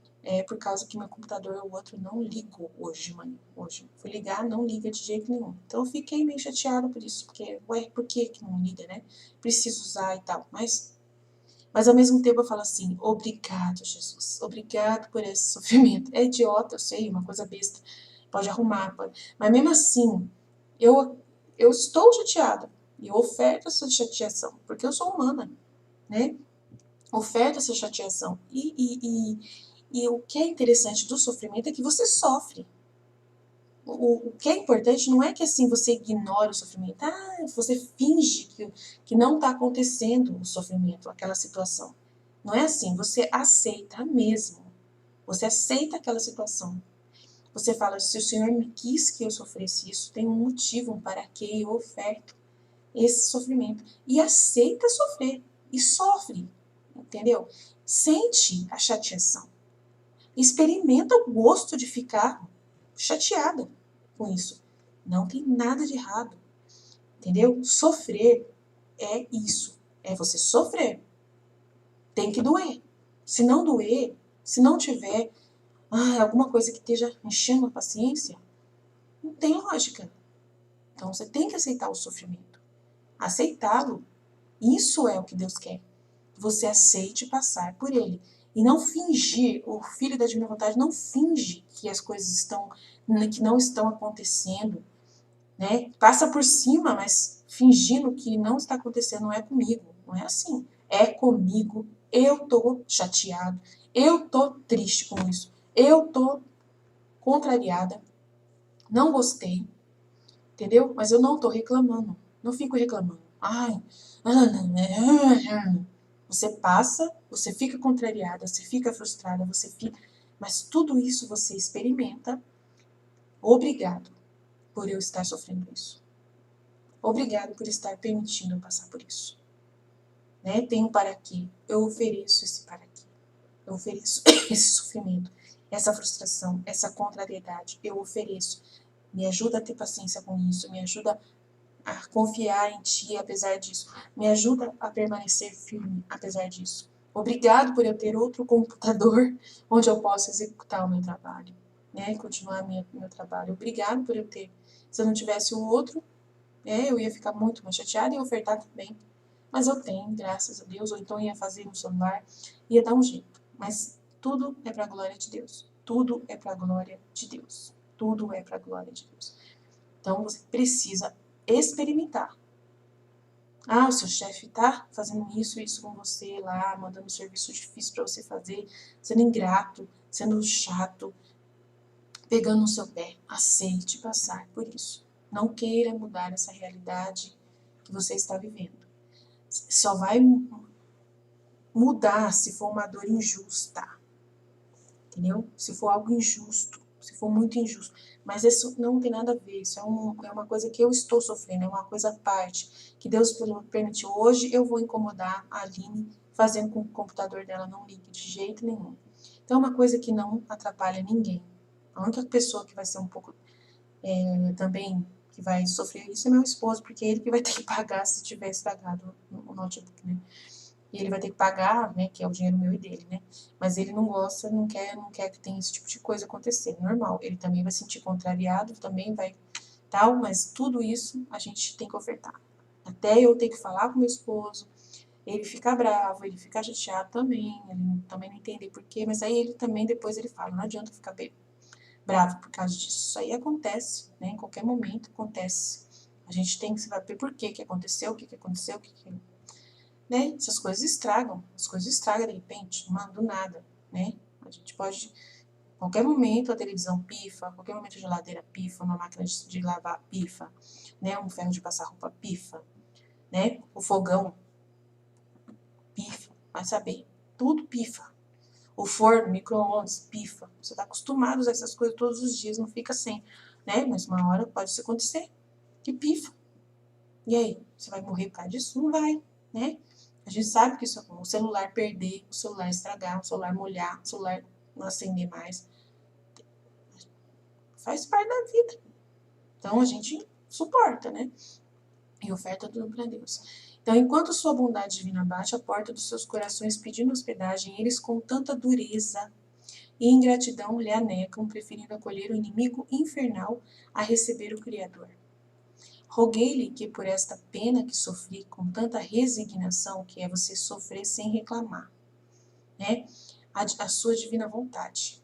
Por causa que meu computador, o outro, não ligou hoje, mãe. Hoje. Fui ligar, não liga de jeito nenhum. Então eu fiquei meio chateada por isso, porque, por que não liga, né? Preciso usar e tal. Mas ao mesmo tempo eu falo assim, obrigado, Jesus. Obrigado por esse sofrimento. É idiota, eu sei, uma coisa besta. Pode arrumar, mas mesmo assim, eu estou chateada. E eu oferto essa chateação, porque eu sou humana, né? Oferta essa chateação. E o que é interessante do sofrimento é que você sofre. O que é importante não é que assim você ignora o sofrimento. Você finge que não está acontecendo o sofrimento, aquela situação. Não é assim, você aceita mesmo. Você aceita aquela situação. Você fala, se o Senhor me quis que eu sofresse isso, tem um motivo para que eu oferto esse sofrimento. E aceita sofrer. E sofre. Entendeu? Sente a chateação. Experimenta o gosto de ficar chateada com isso. Não tem nada de errado. Entendeu? Sofrer é isso. É você sofrer. Tem que doer. Se não doer, se não tiver alguma coisa que esteja enchendo a paciência, não tem lógica. Então você tem que aceitar o sofrimento. Aceitá-lo. Isso é o que Deus quer. Você aceite passar por ele. E não fingir, o filho da divina vontade não finge que as coisas que não estão acontecendo, né? Passa por cima, mas fingindo que não está acontecendo, não é comigo, não é assim. É comigo, eu tô chateado, eu tô triste com isso, eu tô contrariada, não gostei, entendeu? Mas eu não tô reclamando, não fico reclamando. Você passa, você fica contrariada, você fica frustrada, mas tudo isso você experimenta. Obrigado por eu estar sofrendo isso. Obrigado por estar permitindo eu passar por isso. Né? Tem um para quê. Eu ofereço esse para quê. Eu ofereço esse sofrimento, essa frustração, essa contrariedade. Eu ofereço. Me ajuda a ter paciência com isso. Me ajuda a confiar em ti apesar disso. Me ajuda a permanecer firme apesar disso. Obrigado por eu ter outro computador onde eu possa executar o meu trabalho, né? Continuar meu trabalho. Obrigado por eu ter. Se eu não tivesse o outro, eu ia ficar muito mais chateada e ofertar também. Mas eu tenho, graças a Deus, ou então ia fazer no celular, ia dar um jeito. Mas tudo é para a glória de Deus. Tudo é para a glória de Deus. Tudo é para a glória de Deus. Então você precisa experimentar. O seu chefe tá fazendo isso com você lá, mandando um serviço difícil para você fazer, sendo ingrato, sendo chato, pegando no seu pé. Aceite passar por isso. Não queira mudar essa realidade que você está vivendo. Só vai mudar se for uma dor injusta, entendeu? Se for algo injusto, se for muito injusto. Mas isso não tem nada a ver, isso é uma coisa que eu estou sofrendo, é uma coisa à parte, que Deus permitiu. Hoje eu vou incomodar a Aline fazendo com que o computador dela não ligue de jeito nenhum. Então é uma coisa que não atrapalha ninguém. A única pessoa que vai ser um pouco também, que vai sofrer isso é meu esposo, porque é ele que vai ter que pagar se tiver estragado o notebook, né? E ele vai ter que pagar, né, que é o dinheiro meu e dele, né? Mas ele não gosta, não quer que tenha esse tipo de coisa acontecer, normal. Ele também vai se sentir contrariado, também vai tal, mas tudo isso a gente tem que ofertar. Até eu ter que falar com meu esposo, ele fica bravo, ele fica chateado também, ele também não entende por quê, mas aí ele também depois ele fala, não adianta ficar bravo por causa disso. Isso aí acontece, né? Em qualquer momento acontece. A gente tem que saber por que aconteceu, o que aconteceu, né? Essas coisas estragam, as coisas estragam de repente, do nada, né? A gente pode, a qualquer momento a televisão pifa, a qualquer momento a geladeira pifa, uma máquina de lavar pifa, né? Um ferro de passar roupa pifa, né? O fogão pifa, vai saber, tudo pifa. O forno, micro-ondas, pifa. Você está acostumado a usar essas coisas todos os dias, não fica sem, né? Mas uma hora pode isso acontecer, que pifa. E aí, você vai morrer por causa disso? Não vai, né? A gente sabe que isso é bom. O celular perder, o celular estragar, o celular molhar, o celular não acender mais. Faz parte da vida. Então a gente suporta, né? E oferta tudo para Deus. Então, enquanto sua bondade divina bate a porta dos seus corações pedindo hospedagem, eles com tanta dureza e ingratidão lhe anegam, preferindo acolher o inimigo infernal a receber o Criador. Roguei-lhe que por esta pena que sofri com tanta resignação, que é você sofrer sem reclamar, né? A sua divina vontade.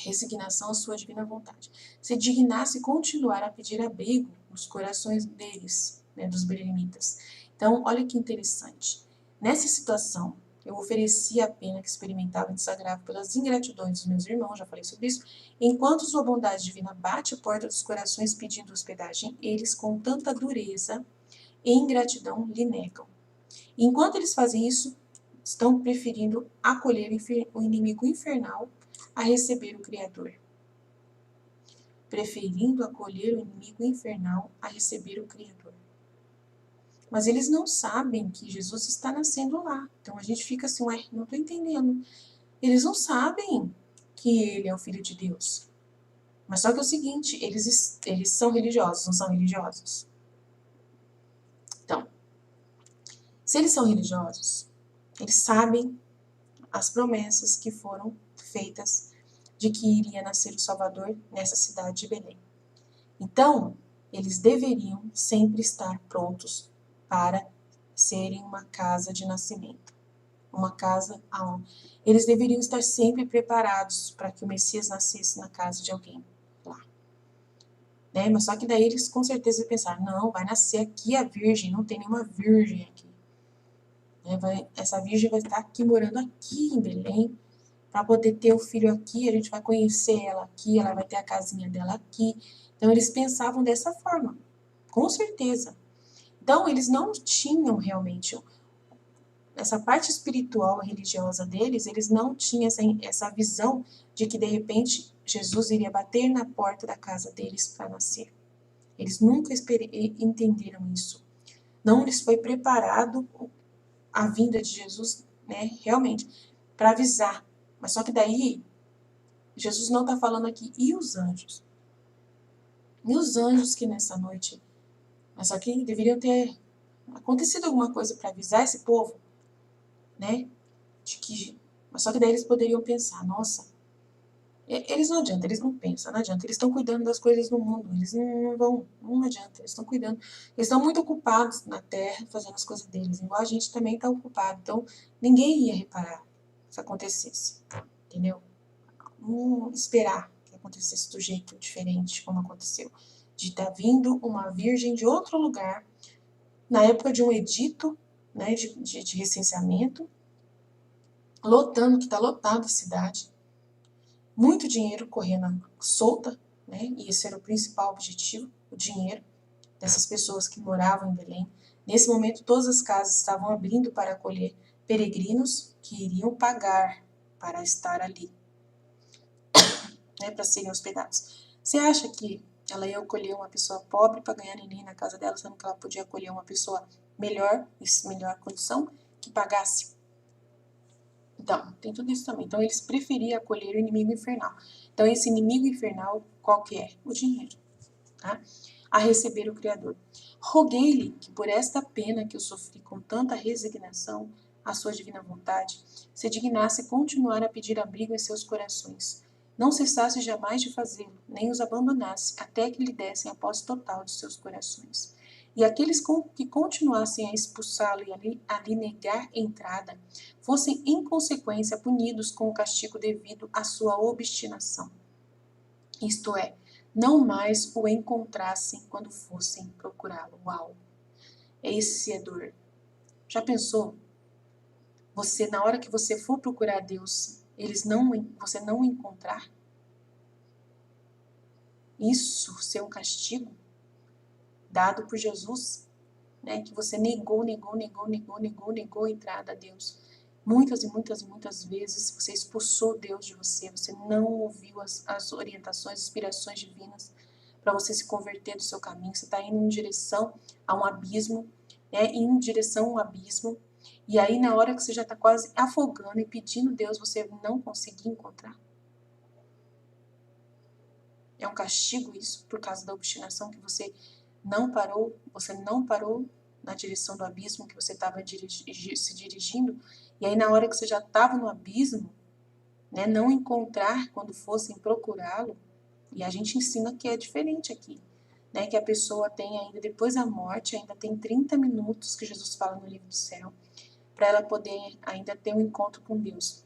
Resignação à sua divina vontade. Se dignasse continuar a pedir abrigo nos corações deles, né, dos beremitas. Então, olha que interessante. Nessa situação, eu ofereci a pena que experimentava em desagravo pelas ingratidões dos meus irmãos, já falei sobre isso. Enquanto sua bondade divina bate a porta dos corações pedindo hospedagem, eles com tanta dureza e ingratidão lhe negam. Enquanto eles fazem isso, estão preferindo acolher o inimigo infernal a receber o Criador. Preferindo acolher o inimigo infernal a receber o Criador. Mas eles não sabem que Jesus está nascendo lá. Então a gente fica assim, ué, não estou entendendo. Eles não sabem que ele é o Filho de Deus. Mas só que é o seguinte, eles são religiosos, não são religiosos? Então, se eles são religiosos, eles sabem as promessas que foram feitas de que iria nascer o Salvador nessa cidade de Belém. Então, eles deveriam sempre estar prontos para serem uma casa de nascimento. Uma casa aonde eles deveriam estar sempre preparados para que o Messias nascesse na casa de alguém lá. Né? Mas só que daí eles com certeza pensaram, não, vai nascer aqui a virgem, não tem nenhuma virgem aqui. Né? Essa virgem vai estar aqui, morando aqui em Belém, para poder ter o filho aqui, a gente vai conhecer ela aqui, ela vai ter a casinha dela aqui. Então eles pensavam dessa forma, com certeza. Então eles não tinham realmente essa parte espiritual religiosa deles, eles não tinham essa visão de que de repente Jesus iria bater na porta da casa deles para nascer. Eles nunca entenderam isso. Não lhes foi preparado a vinda de Jesus, né, realmente, para avisar. Mas só que daí, Jesus não está falando aqui, e os anjos? E os anjos que nessa noite, mas só que deveriam ter acontecido alguma coisa para avisar esse povo, né? De que, mas só que daí eles poderiam pensar, nossa, eles não adianta, eles não pensam, não adianta, eles estão cuidando das coisas no mundo, eles não vão, não adianta, eles estão cuidando, eles estão muito ocupados na terra, fazendo as coisas deles, igual a gente também está ocupado, então ninguém ia reparar se acontecesse, entendeu? Não esperar que acontecesse do jeito diferente como aconteceu, de estar vindo uma virgem de outro lugar, na época de um edito, né, de recenseamento, lotando, que está lotado a cidade, muito dinheiro correndo solta, né, e esse era o principal objetivo, o dinheiro dessas pessoas que moravam em Belém. Nesse momento, todas as casas estavam abrindo para acolher peregrinos que iriam pagar para estar ali, né, para serem hospedados. Você acha que ela ia acolher uma pessoa pobre para ganhar neném na casa dela, sendo que ela podia acolher uma pessoa melhor, em melhor condição, que pagasse? Então, tem tudo isso também. Então, eles preferiam acolher o inimigo infernal. Então, esse inimigo infernal, qual que é? O dinheiro, tá? A receber o Criador. Roguei-lhe que por esta pena que eu sofri com tanta resignação, a sua divina vontade, se dignasse continuar a pedir abrigo em seus corações. não cessasse jamais de fazê-lo, nem os abandonasse, até que lhe dessem a posse total de seus corações. E aqueles que continuassem a expulsá-lo e a lhe negar entrada, fossem em consequência punidos com o castigo devido à sua obstinação. Isto é, não mais o encontrassem quando fossem procurá-lo. Uau! Esse é dor. Já pensou? Você, na hora que você for procurar Deus, você não o encontrar? Isso ser um castigo dado por Jesus, né? Que você negou a entrada a Deus. Muitas e muitas e muitas vezes você expulsou Deus de você, você não ouviu as orientações, inspirações divinas para você se converter do seu caminho. Você está indo em direção a um abismo, né? Em direção a um abismo. E aí, na hora que você já está quase afogando e pedindo Deus, você não conseguir encontrar. É um castigo isso, por causa da obstinação que você não parou na direção do abismo que você estava se dirigindo. E aí, na hora que você já estava no abismo, né, não encontrar quando fossem procurá-lo. E a gente ensina que é diferente aqui, né, que a pessoa tem ainda, depois da morte, ainda tem 30 minutos, que Jesus fala no livro do céu, para ela poder ainda ter um encontro com Deus,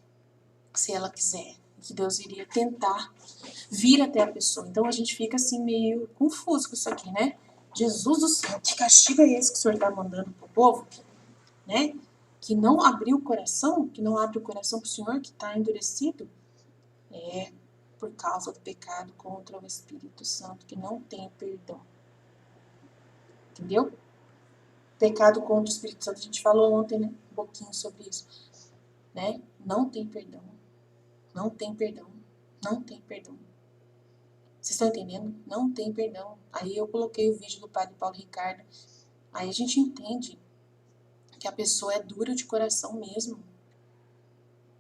se ela quiser, que Deus iria tentar vir até a pessoa. Então a gente fica assim meio confuso com isso aqui, né? Jesus do céu, que castigo é esse que o Senhor está mandando pro povo, né? Que não abriu o coração, que não abre o coração pro Senhor, que está endurecido, é por causa do pecado contra o Espírito Santo, que não tem perdão. Entendeu? Pecado contra o Espírito Santo, a gente falou ontem, né? Um pouquinho sobre isso, né? Não tem perdão. Não tem perdão. Não tem perdão. Vocês estão entendendo? Não tem perdão. Aí eu coloquei o vídeo do padre Paulo Ricardo. Aí a gente entende que a pessoa é dura de coração mesmo.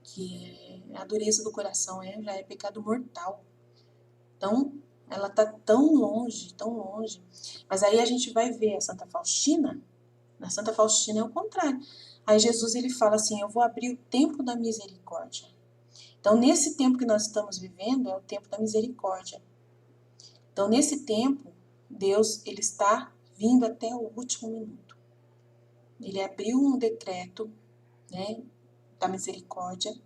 Que a dureza do coração já é pecado mortal. Então, ela está tão longe, tão longe. Mas aí a gente vai ver a Santa Faustina. Na Santa Faustina é o contrário. Aí Jesus ele fala assim, eu vou abrir o tempo da misericórdia. Então, nesse tempo que nós estamos vivendo, é o tempo da misericórdia. Então, nesse tempo, Deus ele está vindo até o último minuto. Ele abriu um decreto, né, da misericórdia.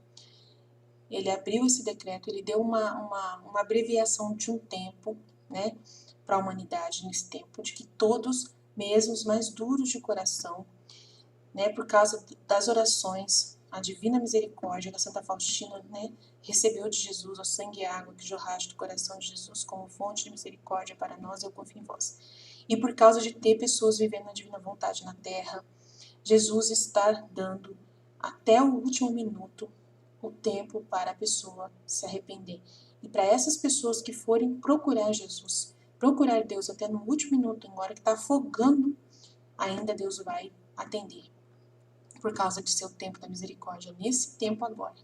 Ele abriu esse decreto, ele deu uma abreviação de um tempo, né, para a humanidade nesse tempo, de que todos, mesmo os mais duros de coração, né, por causa das orações, a divina misericórdia da Santa Faustina, né, recebeu de Jesus o sangue e a água que jorraste do coração de Jesus como fonte de misericórdia para nós, eu confio em vós. E por causa de ter pessoas vivendo a divina vontade na terra, Jesus está dando até o último minuto o tempo para a pessoa se arrepender. E para essas pessoas que forem procurar Jesus, procurar Deus até no último minuto, agora que está afogando, ainda Deus vai atender. Por causa de seu tempo da misericórdia, nesse tempo agora.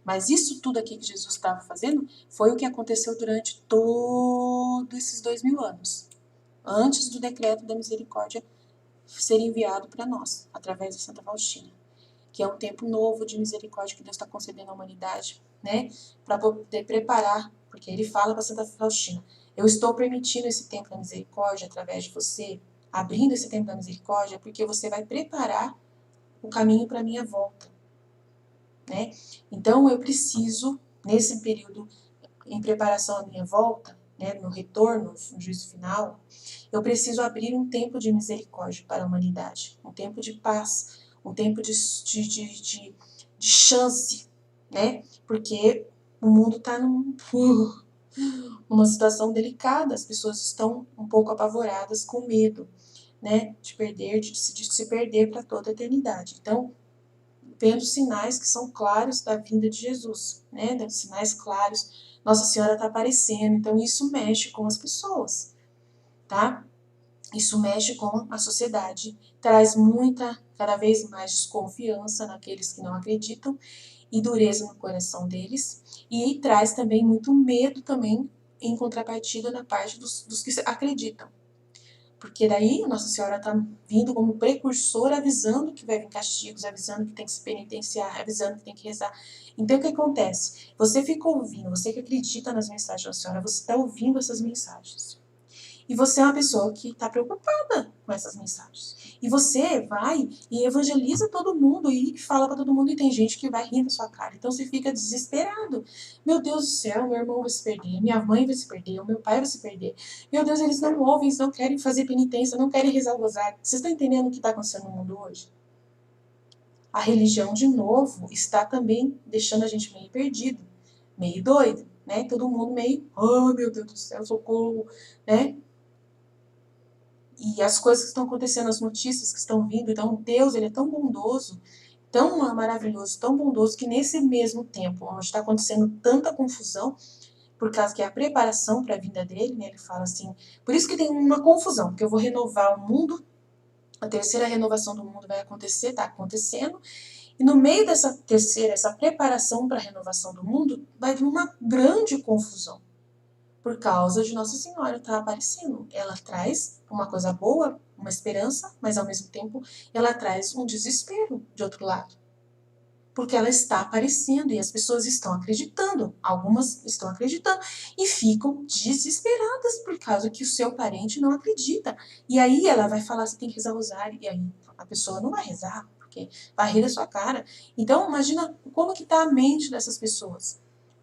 Mas isso tudo aqui que Jesus estava fazendo foi o que aconteceu durante todos esses 2000 anos, antes do decreto da misericórdia ser enviado para nós, através da Santa Faustina, que é um tempo novo de misericórdia que Deus está concedendo à humanidade, né, para poder preparar, porque ele fala para Santa Faustina, eu estou permitindo esse tempo da misericórdia através de você, abrindo esse tempo da misericórdia, porque você vai preparar o caminho para a minha volta, né? Então eu preciso, nesse período em preparação à minha volta, né, no retorno, no juízo final, eu preciso abrir um tempo de misericórdia para a humanidade, um tempo de paz, um tempo de chance, né? Porque o mundo está numa situação delicada, as pessoas estão um pouco apavoradas, com medo, né, de se perder para toda a eternidade. Então, vendo sinais que são claros da vinda de Jesus, né? Sinais claros, Nossa Senhora está aparecendo, então isso mexe com as pessoas, tá? Isso mexe com a sociedade, traz cada vez mais desconfiança naqueles que não acreditam e dureza no coração deles, e traz também muito medo também em contrapartida da parte dos que acreditam. Porque daí Nossa Senhora está vindo como precursora, avisando que vai vir castigos, avisando que tem que se penitenciar, avisando que tem que rezar. Então o que acontece? Você fica ouvindo, você que acredita nas mensagens da Senhora, você está ouvindo essas mensagens. E você é uma pessoa que está preocupada com essas mensagens. E você vai e evangeliza todo mundo e fala para todo mundo, e tem gente que vai rir da sua cara. Então você fica desesperado. Meu Deus do céu, meu irmão vai se perder, minha mãe vai se perder, o meu pai vai se perder. Meu Deus, eles não ouvem, eles não querem fazer penitência, não querem rezar o rosário. Vocês estão entendendo o que está acontecendo no mundo hoje? A religião, de novo, está também deixando a gente meio perdido, meio doido, né? Todo mundo meio, oh meu Deus do céu, socorro, né? E as coisas que estão acontecendo, as notícias que estão vindo, então Deus, ele é tão bondoso, tão maravilhoso, tão bondoso, que nesse mesmo tempo, onde está acontecendo tanta confusão, por causa que é a preparação para a vinda dele, né, ele fala assim, por isso que tem uma confusão, porque eu vou renovar o mundo, a terceira renovação do mundo vai acontecer, está acontecendo, e no meio dessa terceira, essa preparação para a renovação do mundo, vai vir uma grande confusão. Por causa de Nossa Senhora estar aparecendo. Ela traz uma coisa boa, uma esperança, mas ao mesmo tempo ela traz um desespero de outro lado. Porque ela está aparecendo e as pessoas estão acreditando. Algumas estão acreditando e ficam desesperadas por causa que o seu parente não acredita. E aí ela vai falar, você tem que rezar o rosário. E aí a pessoa não vai rezar, porque vai rir da sua cara. Então imagina como que está a mente dessas pessoas.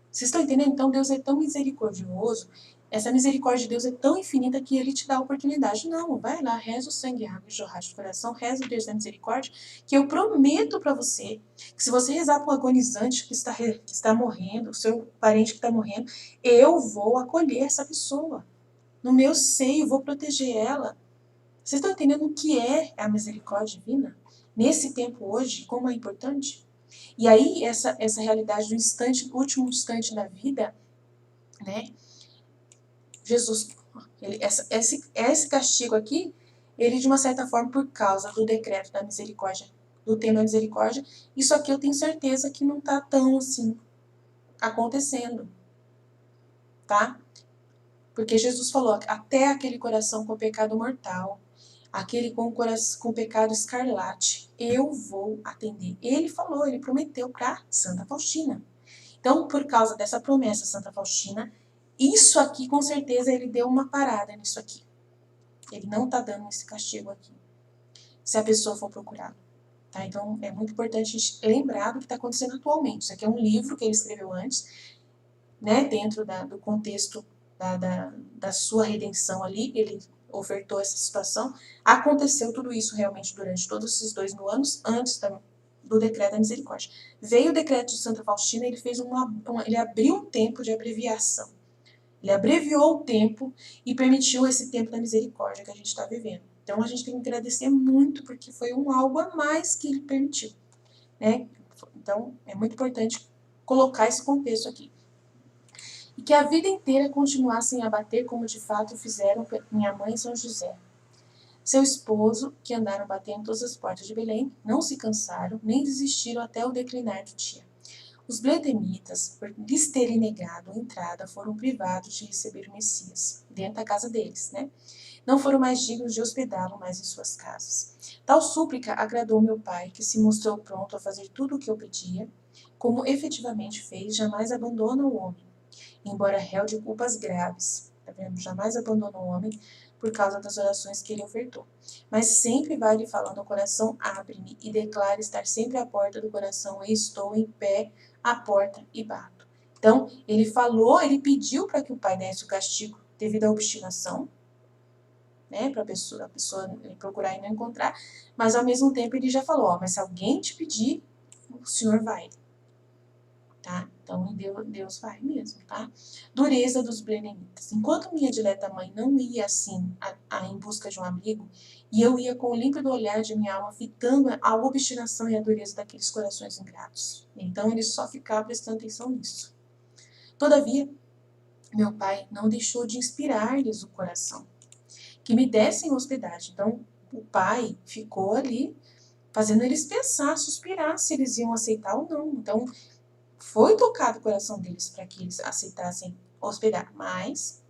Vocês estão entendendo? Então Deus é tão misericordioso, essa misericórdia de Deus é tão infinita que Ele te dá a oportunidade. Não, vai lá, reza o sangue e água e jorrar de coração, reza o Deus da misericórdia, que eu prometo para você, que se você rezar para um agonizante que está morrendo, o seu parente que está morrendo, eu vou acolher essa pessoa. No meu seio, vou proteger ela. Vocês estão entendendo o que é a misericórdia divina? Nesse tempo hoje, como é importante? E aí, essa realidade do instante, do último instante da vida, né? Jesus, esse castigo aqui, ele de uma certa forma, por causa do decreto da misericórdia, do tema da misericórdia, isso aqui eu tenho certeza que não está tão assim acontecendo, tá? Porque Jesus falou, até aquele coração com pecado mortal, aquele com pecado escarlate, eu vou atender. Ele falou, ele prometeu para Santa Faustina. Então, por causa dessa promessa, Santa Faustina, isso aqui, com certeza, ele deu uma parada nisso aqui. Ele não está dando esse castigo aqui, se a pessoa for procurar. Tá? Então, é muito importante a gente lembrar do que está acontecendo atualmente. Isso aqui é um livro que ele escreveu antes, né, dentro do contexto da sua redenção ali, ele ofertou essa situação. Aconteceu tudo isso realmente durante todos esses 2000 anos, antes do decreto da misericórdia. Veio o decreto de Santa Faustina, ele fez ele abriu um tempo de abreviação. Ele abreviou o tempo e permitiu esse tempo da misericórdia que a gente está vivendo. Então a gente tem que agradecer muito, porque foi algo a mais que ele permitiu, né? Então é muito importante colocar esse contexto aqui. E que a vida inteira continuassem a bater como de fato fizeram minha mãe e São José. Seu esposo, que andaram batendo todas as portas de Belém, não se cansaram, nem desistiram até o declinar do dia. Os bledemitas, por lhes terem negado a entrada, foram privados de receber o Messias, dentro da casa deles, né? Não foram mais dignos de hospedá-lo mais em suas casas. Tal súplica agradou meu pai, que se mostrou pronto a fazer tudo o que eu pedia, como efetivamente fez, jamais abandona o homem, embora réu de culpas graves. Tá vendo? Jamais abandonou o homem por causa das orações que ele ofertou. Mas sempre vai lhe falando ao coração, abre-me, e declara estar sempre à porta do coração, e estou em pé à porta e bato. Então, ele falou, ele pediu para que o pai desse o castigo devido à obstinação, né, para a pessoa procurar e não encontrar, mas ao mesmo tempo ele já falou, ó, mas se alguém te pedir, o Senhor vai. Tá? Então, Deus vai mesmo, tá? Dureza dos blenemitas. Enquanto minha dileta mãe não ia assim em busca de um amigo, e eu ia com o límpido olhar de minha alma fitando a obstinação e a dureza daqueles corações ingratos. Então, ele só ficava prestando atenção nisso. Todavia, meu pai não deixou de inspirar-lhes o coração, que me dessem hospedagem. Então, o pai ficou ali fazendo eles pensar, suspirar se eles iam aceitar ou não. Então, foi tocado o coração deles para que eles aceitassem hospedar, mas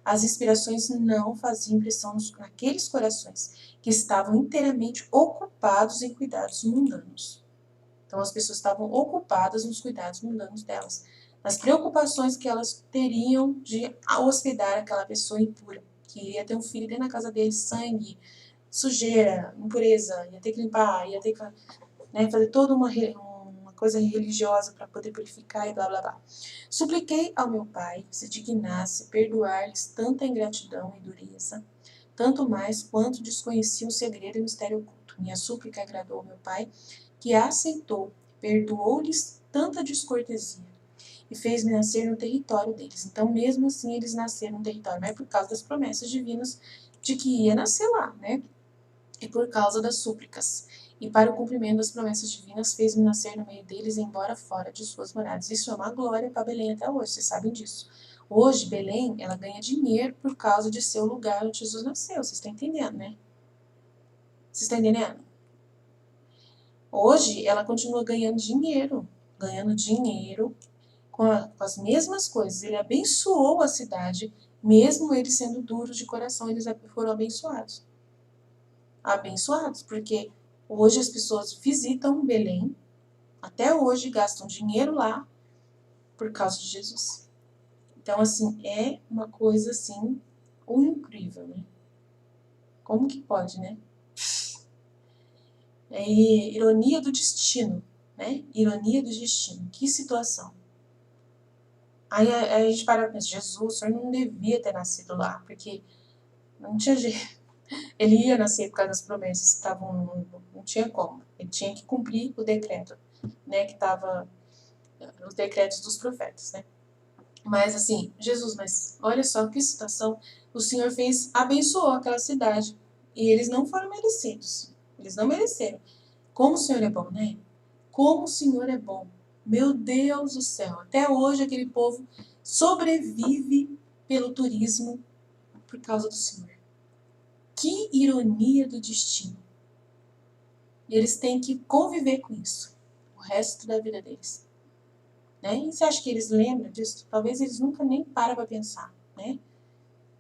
As inspirações não faziam impressão naqueles corações que estavam inteiramente ocupados em cuidados mundanos. Então as pessoas estavam ocupadas nos cuidados mundanos delas, nas preocupações que elas teriam de hospedar aquela pessoa impura, que iria ter um filho dentro da casa deles, sangue, sujeira, impureza, ia ter que limpar, ia ter que fazer toda uma coisa religiosa para poder purificar e blá blá blá. Supliquei ao meu pai que se dignasse perdoar-lhes tanta ingratidão e dureza, tanto mais quanto desconhecia o segredo e o mistério oculto. Minha súplica agradou ao meu pai, que a aceitou, perdoou-lhes tanta descortesia e fez-me nascer no território deles. Então, mesmo assim, eles nasceram no território, mas é por causa das promessas divinas de que ia nascer lá, né? E por causa das súplicas. E para o cumprimento das promessas divinas, fez-me nascer no meio deles, embora fora de suas moradas. Isso é uma glória para Belém até hoje, vocês sabem disso. Hoje, Belém, ela ganha dinheiro por causa de ser o lugar onde Jesus nasceu. Vocês estão entendendo, né? Vocês estão entendendo? Hoje, ela continua ganhando dinheiro com as mesmas coisas. Ele abençoou a cidade, mesmo eles sendo duros de coração, eles foram abençoados. Abençoados, porque hoje as pessoas visitam Belém, até hoje gastam dinheiro lá por causa de Jesus. Então, assim, é uma coisa, assim, incrível, né? Como que pode, né? É ironia do destino, né? Ironia do destino. Que situação. Aí a gente para e pensa, Jesus, o senhor não devia ter nascido lá, porque não tinha jeito. Ele ia nascer por causa das promessas que estavam, não tinha como. Ele tinha que cumprir o decreto, né? Que estava os decretos dos profetas, né? Mas assim, Jesus, mas olha só que situação. O Senhor fez, abençoou aquela cidade. E eles não foram merecidos. Eles não mereceram. Como o Senhor é bom, né? Como o Senhor é bom. Meu Deus do céu. Até hoje aquele povo sobrevive pelo turismo por causa do Senhor. Que ironia do destino. E eles têm que conviver com isso o resto da vida deles. Né? E você acha que eles lembram disso? Talvez eles nunca nem param para pensar, né?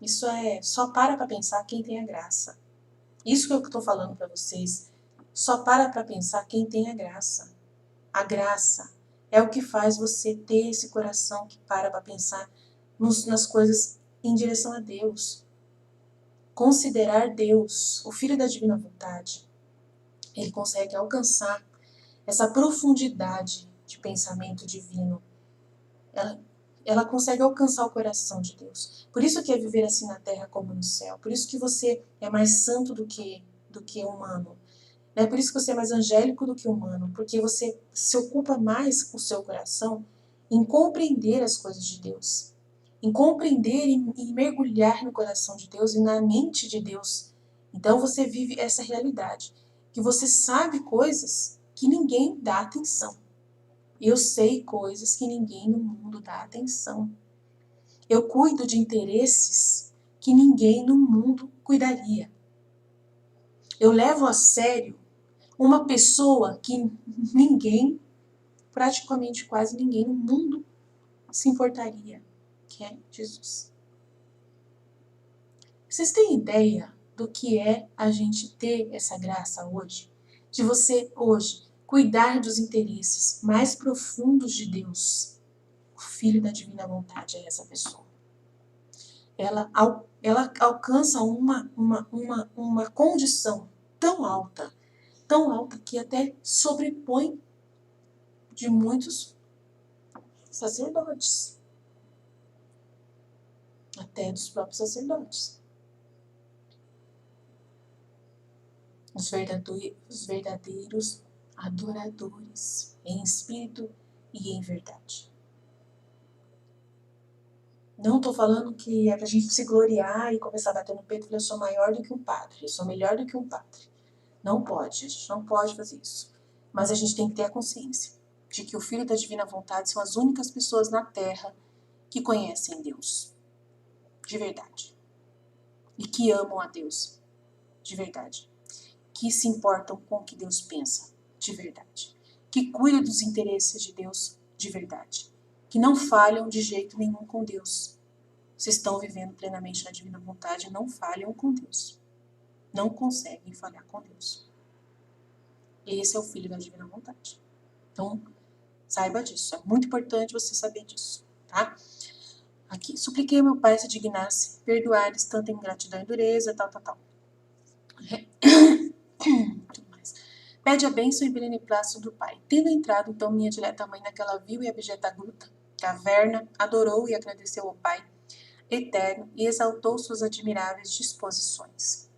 Isso só para pensar quem tem a graça. Isso que eu estou falando para vocês. Só para pensar quem tem a graça. A graça é o que faz você ter esse coração que para pensar nas coisas em direção a Deus. Considerar Deus, o Filho da Divina Vontade, ele consegue alcançar essa profundidade de pensamento divino. Ela consegue alcançar o coração de Deus. Por isso que é viver assim na terra como no céu. Por isso que você é mais santo do que humano. Né? Por isso que você é mais angélico do que humano. Porque você se ocupa mais com o seu coração em compreender as coisas de Deus. Em compreender e mergulhar no coração de Deus e na mente de Deus. Então você vive essa realidade. Que você sabe coisas que ninguém dá atenção. Eu sei coisas que ninguém no mundo dá atenção. Eu cuido de interesses que ninguém no mundo cuidaria. Eu levo a sério uma pessoa que ninguém, praticamente quase ninguém no mundo se importaria, que é Jesus. Vocês têm ideia do que é a gente ter essa graça hoje? De você hoje cuidar dos interesses mais profundos de Deus. O Filho da Divina Vontade é essa pessoa. Ela alcança uma condição tão alta que até sobrepõe de muitos sacerdotes, até dos próprios sacerdotes. Os verdadeiros adoradores, em espírito e em verdade. Não estou falando que é pra gente se gloriar e começar a bater no peito e falar, eu sou maior do que um padre, eu sou melhor do que um padre. Não pode, a gente não pode fazer isso. Mas a gente tem que ter a consciência de que o Filho da Divina Vontade são as únicas pessoas na Terra que conhecem Deus, de verdade. E que amam a Deus, de verdade. Que se importam com o que Deus pensa, de verdade. Que cuidam dos interesses de Deus, de verdade. Que não falham de jeito nenhum com Deus. vocês estão vivendo plenamente na divina vontade, não falham com Deus. Não conseguem falhar com Deus. Esse é o filho da divina vontade. Então, saiba disso. É muito importante você saber disso, tá? Aqui, supliquei ao meu pai se dignasse perdoar-lhes tanta ingratidão e dureza, tal. Pede a bênção e beneplácito do pai. Tendo entrado, então, minha dileta mãe naquela vil e abjeta gruta, caverna, adorou e agradeceu ao pai eterno e exaltou suas admiráveis disposições.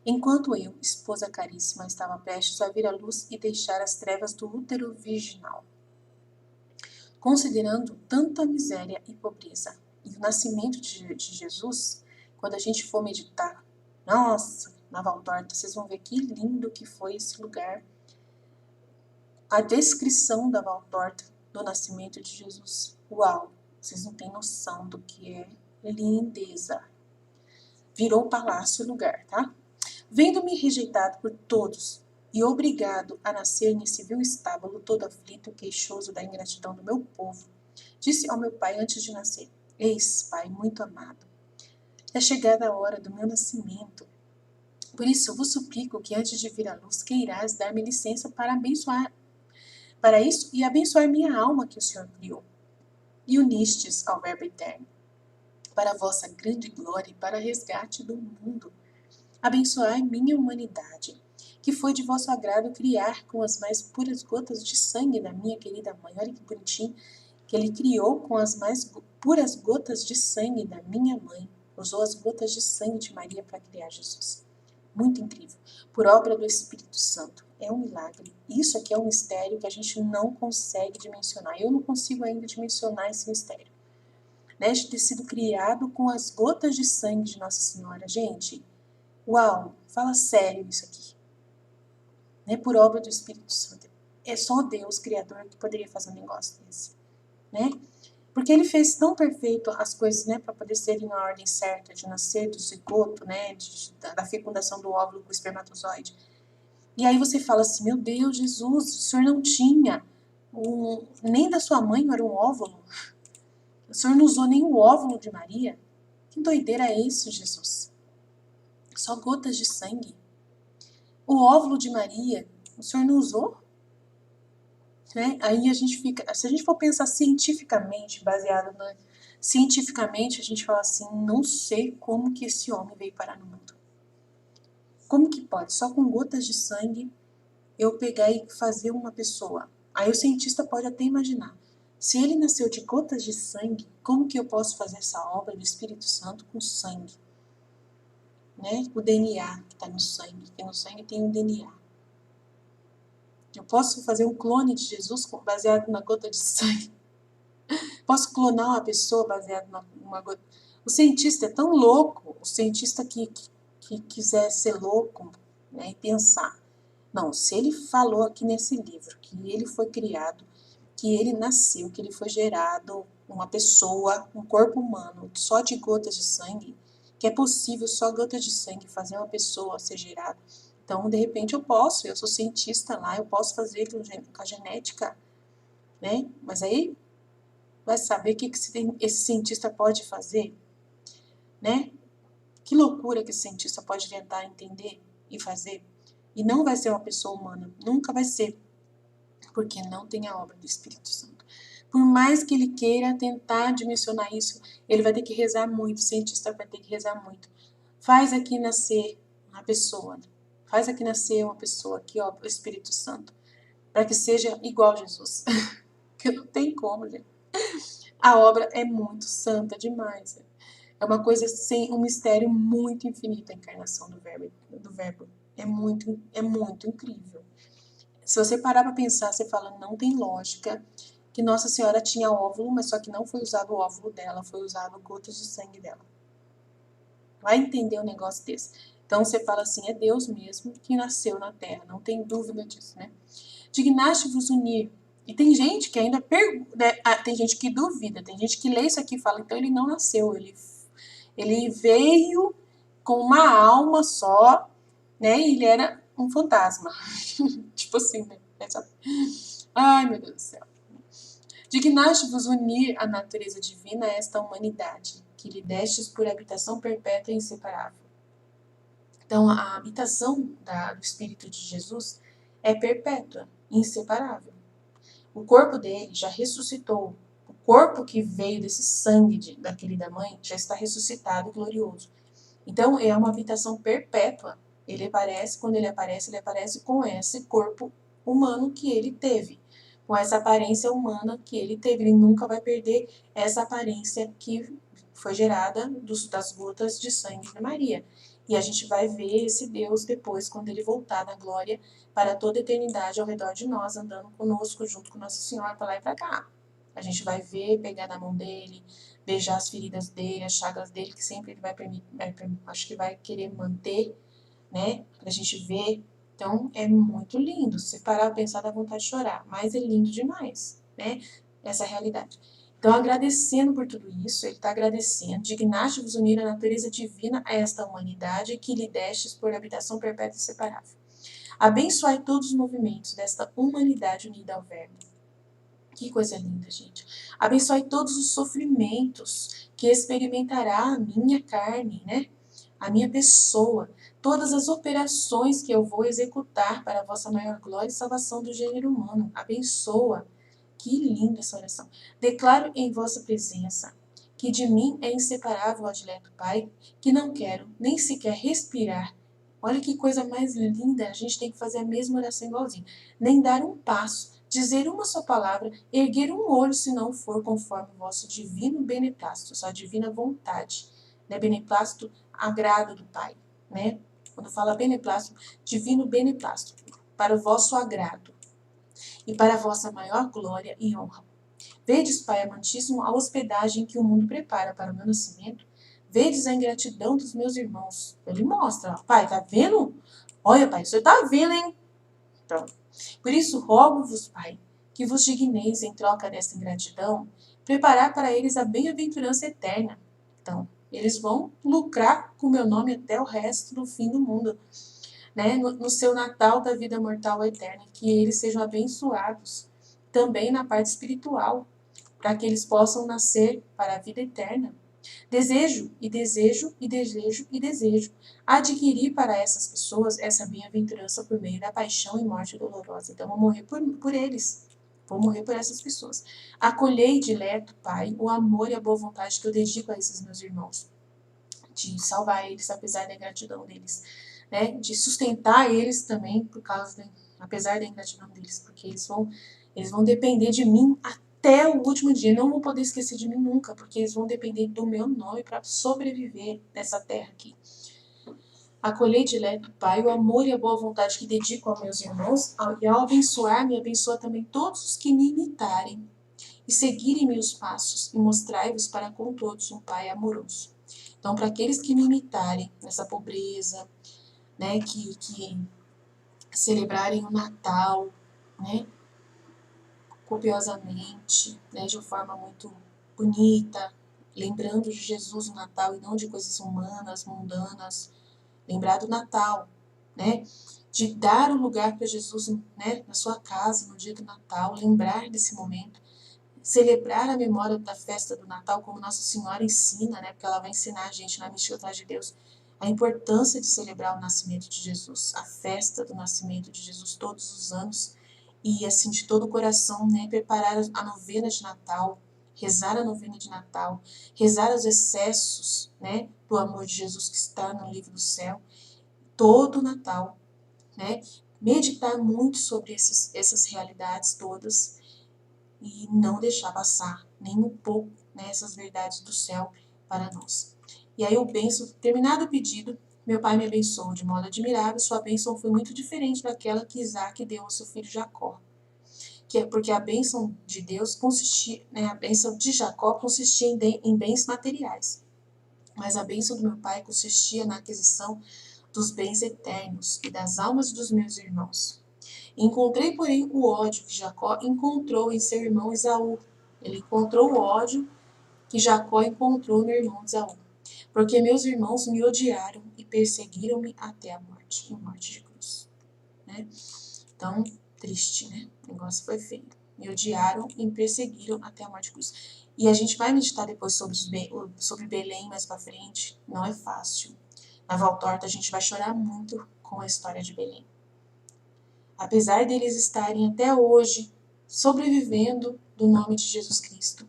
Enquanto eu, esposa caríssima, estava prestes a vir à luz e deixar as trevas do útero virginal. Considerando tanta miséria e pobreza e o nascimento de Jesus, quando a gente for meditar, nossa, na Valtorta, vocês vão ver que lindo que foi esse lugar. A descrição da Valtorta do nascimento de Jesus. Uau, vocês não têm noção do que é lindeza. Virou palácio o lugar, tá? Vendo-me rejeitado por todos e obrigado a nascer nesse vil estábulo todo aflito, queixoso da ingratidão do meu povo, disse ao meu pai antes de nascer: Eis, pai muito amado, é chegada a hora do meu nascimento. Por isso vos suplico que antes de vir à luz queirás dar-me licença para abençoar, para isso e abençoar minha alma que o Senhor criou. E unistes ao Verbo eterno, para a vossa grande glória e para resgate do mundo. Abençoai minha humanidade, que foi de vosso agrado criar com as mais puras gotas de sangue da minha querida mãe. Olha que bonitinho, que ele criou com as mais puras gotas de sangue da minha mãe. Usou as gotas de sangue de Maria para criar Jesus. Muito incrível. Por obra do Espírito Santo. É um milagre. Isso aqui é um mistério que a gente não consegue dimensionar. Eu não consigo ainda dimensionar esse mistério. Né? De ter sido criado com as gotas de sangue de Nossa Senhora. Gente, uau, fala sério isso aqui. Né? Por obra do Espírito Santo. É só Deus, Criador, que poderia fazer um negócio desse. Né? Porque ele fez tão perfeito as coisas, né, para poder serem na ordem certa, de nascer do zigoto, né, da fecundação do óvulo com o espermatozoide. E aí você fala assim, meu Deus, Jesus, o senhor não tinha, nem da sua mãe era um óvulo. O senhor não usou nem o óvulo de Maria. Que doideira é isso, Jesus? Só gotas de sangue. O óvulo de Maria, o senhor não usou? Né? Aí a gente fica, se a gente for pensar cientificamente, cientificamente a gente fala assim, não sei como que esse homem veio parar no mundo. Como que pode? Só com gotas de sangue eu pegar e fazer uma pessoa. Aí o cientista pode até imaginar, se ele nasceu de gotas de sangue, como que eu posso fazer essa obra do Espírito Santo com sangue? Né? O DNA que está no sangue, que no sangue tem um DNA. Eu posso fazer um clone de Jesus baseado na gota de sangue. Posso clonar uma pessoa baseado numa gota. O cientista é tão louco, o cientista que quiser ser louco, né, e pensar. Não, se ele falou aqui nesse livro que ele foi criado, que ele nasceu, que ele foi gerado, uma pessoa, um corpo humano, só de gotas de sangue, que é possível só gotas de sangue fazer uma pessoa ser gerada. Então, de repente, eu sou cientista lá, eu posso fazer com a genética, né? Mas aí, vai saber o que esse cientista pode fazer, né? Que loucura que esse cientista pode tentar entender e fazer. E não vai ser uma pessoa humana, nunca vai ser, porque não tem a obra do Espírito Santo. Por mais que ele queira tentar dimensionar isso, ele vai ter que rezar muito, o cientista vai ter que rezar muito. Faz aqui nascer uma pessoa, faz aqui nascer uma pessoa, aqui ó, o Espírito Santo, para que seja igual a Jesus. Porque não tem como, gente. A obra é muito santa demais. É uma coisa sem um mistério muito infinito a encarnação do verbo. É muito incrível. Se você parar para pensar, você fala, não tem lógica que Nossa Senhora tinha óvulo, mas só que não foi usado o óvulo dela, foi usado gotas de sangue dela. Vai entender um negócio desse. Então você fala assim, é Deus mesmo que nasceu na Terra, não tem dúvida disso, né? Dignaste-vos unir. E tem gente que ainda pergunta, né? Tem gente que duvida, tem gente que lê isso aqui e fala, então ele não nasceu, ele veio com uma alma só, né? E ele era um fantasma. Tipo assim, né? Ai, meu Deus do céu. Dignaste-vos unir a natureza divina a esta humanidade, que lhe destes por habitação perpétua e inseparável. Então, a habitação do Espírito de Jesus é perpétua, inseparável. O corpo dele já ressuscitou. O corpo que veio desse sangue daquele da mãe já está ressuscitado e glorioso. Então, é uma habitação perpétua. Quando ele aparece com esse corpo humano que ele teve, com essa aparência humana que ele teve. Ele nunca vai perder essa aparência que foi gerada das gotas de sangue de Maria. E a gente vai ver esse Deus depois, quando ele voltar na glória, para toda a eternidade ao redor de nós, andando conosco, junto com Nossa Senhora, para lá e para cá. A gente vai ver, pegar na mão dele, beijar as feridas dele, as chagas dele, que sempre ele acho que vai querer manter, né? Pra gente ver. Então, é muito lindo. Se parar a pensar, dá vontade de chorar. Mas é lindo demais, né? Essa realidade. Então, agradecendo por tudo isso, ele está agradecendo. Dignaste-vos unir a natureza divina a esta humanidade que lhe destes por habitação perpétua e separável. Abençoai todos os movimentos desta humanidade unida ao Verbo. Que coisa linda, gente. Abençoai todos os sofrimentos que experimentará a minha carne, né? A minha pessoa. Todas as operações que eu vou executar para a vossa maior glória e salvação do gênero humano. Abençoa. Que linda essa oração. Declaro em vossa presença que de mim é inseparável o adileto Pai, que não quero nem sequer respirar. Olha que coisa mais linda. A gente tem que fazer a mesma oração igualzinho. Nem dar um passo, dizer uma só palavra, erguer um olho, se não for conforme o vosso divino beneplácito, sua divina vontade. Né? Beneplácito, agrado do Pai. Né? Quando fala beneplácito, divino beneplácito, para o vosso agrado e para a vossa maior glória e honra. Vedes, Pai amantíssimo, a hospedagem que o mundo prepara para o meu nascimento. Vedes a ingratidão dos meus irmãos. Ele mostra, ó, Pai, tá vendo? Olha, Pai, você tá vendo, hein? Então, por isso, rogo-vos, Pai, que vos digneis, em troca desta ingratidão, preparar para eles a bem-aventurança eterna. Então, eles vão lucrar com o meu nome até o resto do fim do mundo. Né? No seu Natal da vida mortal eterna, que eles sejam abençoados também na parte espiritual, para que eles possam nascer para a vida eterna. Desejo e desejo e desejo e desejo adquirir para essas pessoas essa bem-aventurança por meio da paixão e morte dolorosa. Então, vou morrer por eles. Vou morrer por essas pessoas. Acolhei, dileto, Pai, o amor e a boa vontade que eu dedico a esses meus irmãos, de salvar eles apesar da ingratidão deles, né? De sustentar eles também apesar da ingratidão deles, porque eles vão depender de mim até o último dia. Não vão poder esquecer de mim nunca, porque eles vão depender do meu nome para sobreviver nessa terra aqui. Acolhei, dileto Pai, o amor e a boa vontade que dedico aos meus irmãos, e ao abençoar-me, abençoa também todos os que me imitarem e seguirem meus passos, e mostrai-vos para com todos um Pai amoroso. Então, para aqueles que me imitarem nessa pobreza, né, que celebrarem o Natal, né, copiosamente, né, de uma forma muito bonita, lembrando de Jesus no Natal e não de coisas humanas, mundanas, lembrar do Natal, né, de dar o lugar para Jesus, né, na sua casa no dia do Natal, lembrar desse momento, celebrar a memória da festa do Natal, como Nossa Senhora ensina, né, porque ela vai ensinar a gente na Mística Atrás de Deus, a importância de celebrar o nascimento de Jesus, a festa do nascimento de Jesus todos os anos, e assim, de todo o coração, né, preparar a novena de Natal, rezar a novena de Natal, rezar os excessos, né, do amor de Jesus que está no livro do céu, todo o Natal, né, meditar muito sobre essas realidades todas, e não deixar passar nem um pouco, né, essas verdades do céu para nós. E aí eu penso, terminado o pedido, meu pai me abençoou de modo admirável, sua bênção foi muito diferente daquela que Isaac deu ao seu filho Jacó. Porque a bênção de Deus consistia, né, a bênção de Jacó consistia em bens materiais, mas a bênção do meu pai consistia na aquisição dos bens eternos e das almas dos meus irmãos. Encontrei, porém, o ódio que Jacó encontrou em seu irmão Esaú. Ele encontrou o ódio que Jacó encontrou no irmão Esaú. Porque meus irmãos me odiaram e perseguiram-me até a morte, em morte de cruz. Né? Então, triste, né? O negócio foi feio. me odiaram e me perseguiram até a morte de cruz. E a gente vai meditar depois sobre Belém mais pra frente. Não é fácil. Na Valtorta a gente vai chorar muito com a história de Belém. Apesar deles estarem até hoje sobrevivendo do nome de Jesus Cristo,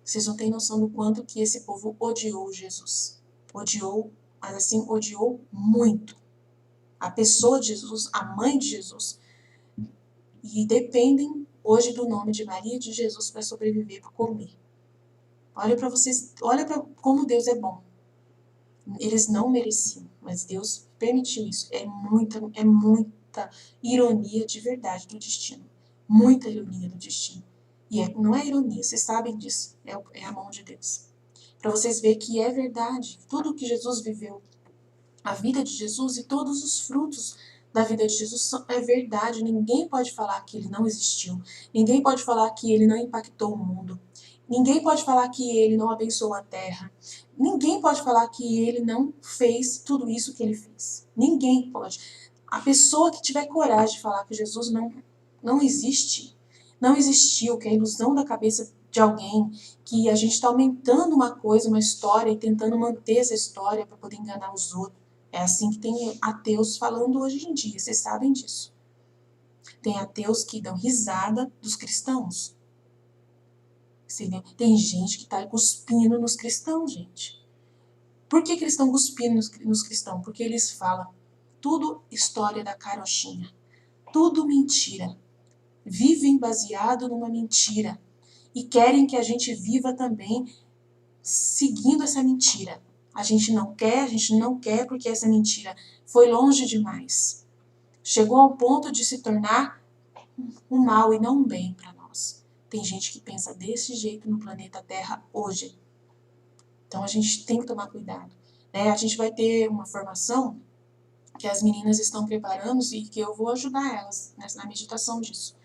vocês não têm noção do quanto que esse povo odiou Jesus. Odiou, mas assim, odiou muito. A pessoa de Jesus, a mãe de Jesus, e dependem hoje do nome de Maria e de Jesus para sobreviver, para comer. Olha para vocês, olha para como Deus é bom. Eles não mereciam, mas Deus permitiu isso. É muita ironia de verdade do destino. Muita ironia do destino. E não é ironia, vocês sabem disso. É a mão de Deus. Para vocês verem que é verdade. Tudo que Jesus viveu, a vida de Jesus e todos os frutos da vida de Jesus é verdade. Ninguém pode falar que ele não existiu. Ninguém pode falar que ele não impactou o mundo. Ninguém pode falar que ele não abençoou a terra. Ninguém pode falar que ele não fez tudo isso que ele fez. Ninguém pode. A pessoa que tiver coragem de falar que Jesus não existe, não existiu, que é a ilusão da cabeça de alguém, que a gente está aumentando uma coisa, uma história, e tentando manter essa história para poder enganar os outros. É assim que tem ateus falando hoje em dia, vocês sabem disso. Tem ateus que dão risada dos cristãos. Tem gente que está cuspindo nos cristãos, gente. Por que eles estão cuspindo nos cristãos? Porque eles falam tudo história da carochinha. Tudo mentira. Vivem baseado numa mentira. E querem que a gente viva também seguindo essa mentira. A gente não quer porque essa mentira foi longe demais. Chegou ao ponto de se tornar um mal e não um bem para nós. Tem gente que pensa desse jeito no planeta Terra hoje. Então a gente tem que tomar cuidado. A gente vai ter uma formação que as meninas estão preparando e que eu vou ajudar elas na meditação disso.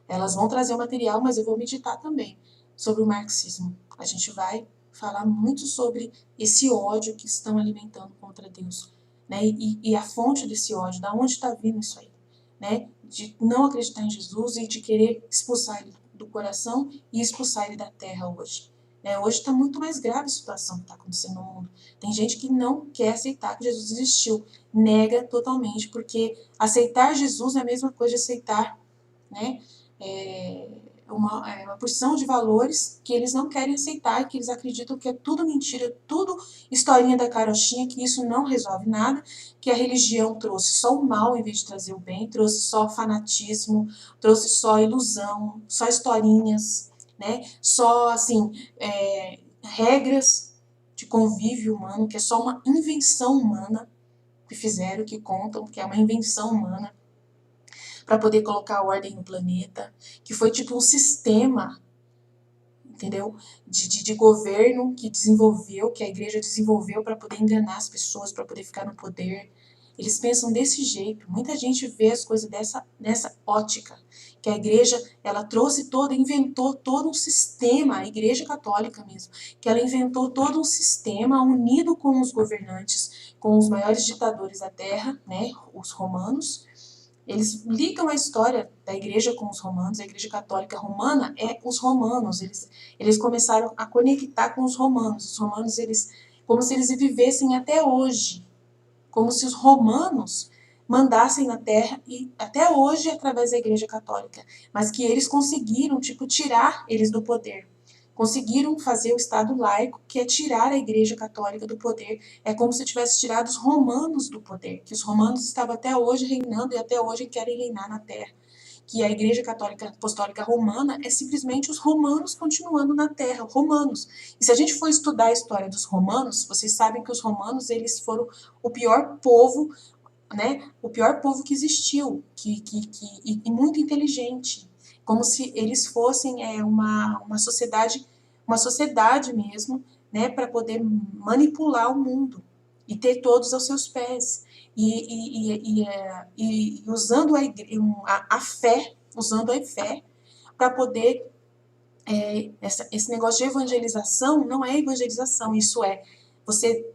Elas vão trazer o material, mas eu vou meditar também sobre o marxismo. A gente vai falar muito sobre esse ódio que estão alimentando contra Deus, né? E a fonte desse ódio, da onde está vindo isso aí, né? De não acreditar em Jesus e de querer expulsar ele do coração e expulsar ele da terra hoje. Hoje está muito mais grave a situação que está acontecendo no mundo. Tem gente que não quer aceitar que Jesus existiu, nega totalmente, porque aceitar Jesus é a mesma coisa de aceitar, né? Uma porção de valores que eles não querem aceitar, que eles acreditam que é tudo mentira, tudo historinha da carochinha, que isso não resolve nada, que a religião trouxe só o mal em vez de trazer o bem, trouxe só fanatismo, trouxe só ilusão, só historinhas, né? Só, assim, regras de convívio humano, que é só uma invenção humana que fizeram, que contam, que é uma invenção humana, para poder colocar ordem no planeta, que foi tipo um sistema, entendeu? De governo que desenvolveu, que a igreja desenvolveu para poder enganar as pessoas, para poder ficar no poder. Eles pensam desse jeito. Muita gente vê as coisas nessa ótica, que a igreja, ela trouxe inventou todo um sistema, a igreja católica mesmo, que ela inventou todo um sistema unido com os governantes, com os maiores ditadores da terra, né, os romanos. Eles ligam a história da igreja com os romanos, a igreja católica romana é os romanos, eles começaram a conectar com os romanos, como se eles vivessem até hoje, como se os romanos mandassem na terra e até hoje através da igreja católica, mas que eles conseguiram, tirar eles do poder. Conseguiram fazer o Estado laico, que é tirar a igreja católica do poder. É como se tivesse tirado os romanos do poder, que os romanos estavam até hoje reinando e até hoje querem reinar na terra. Que a igreja católica apostólica romana é simplesmente os romanos continuando na terra, romanos. E se a gente for estudar a história dos romanos, vocês sabem que os romanos, eles foram o pior povo, né? O pior povo que existiu, e muito inteligente, como se eles fossem uma sociedade mesmo, né, para poder manipular o mundo e ter todos aos seus pés e usando a fé, para poder esse negócio de evangelização não é evangelização, isso é você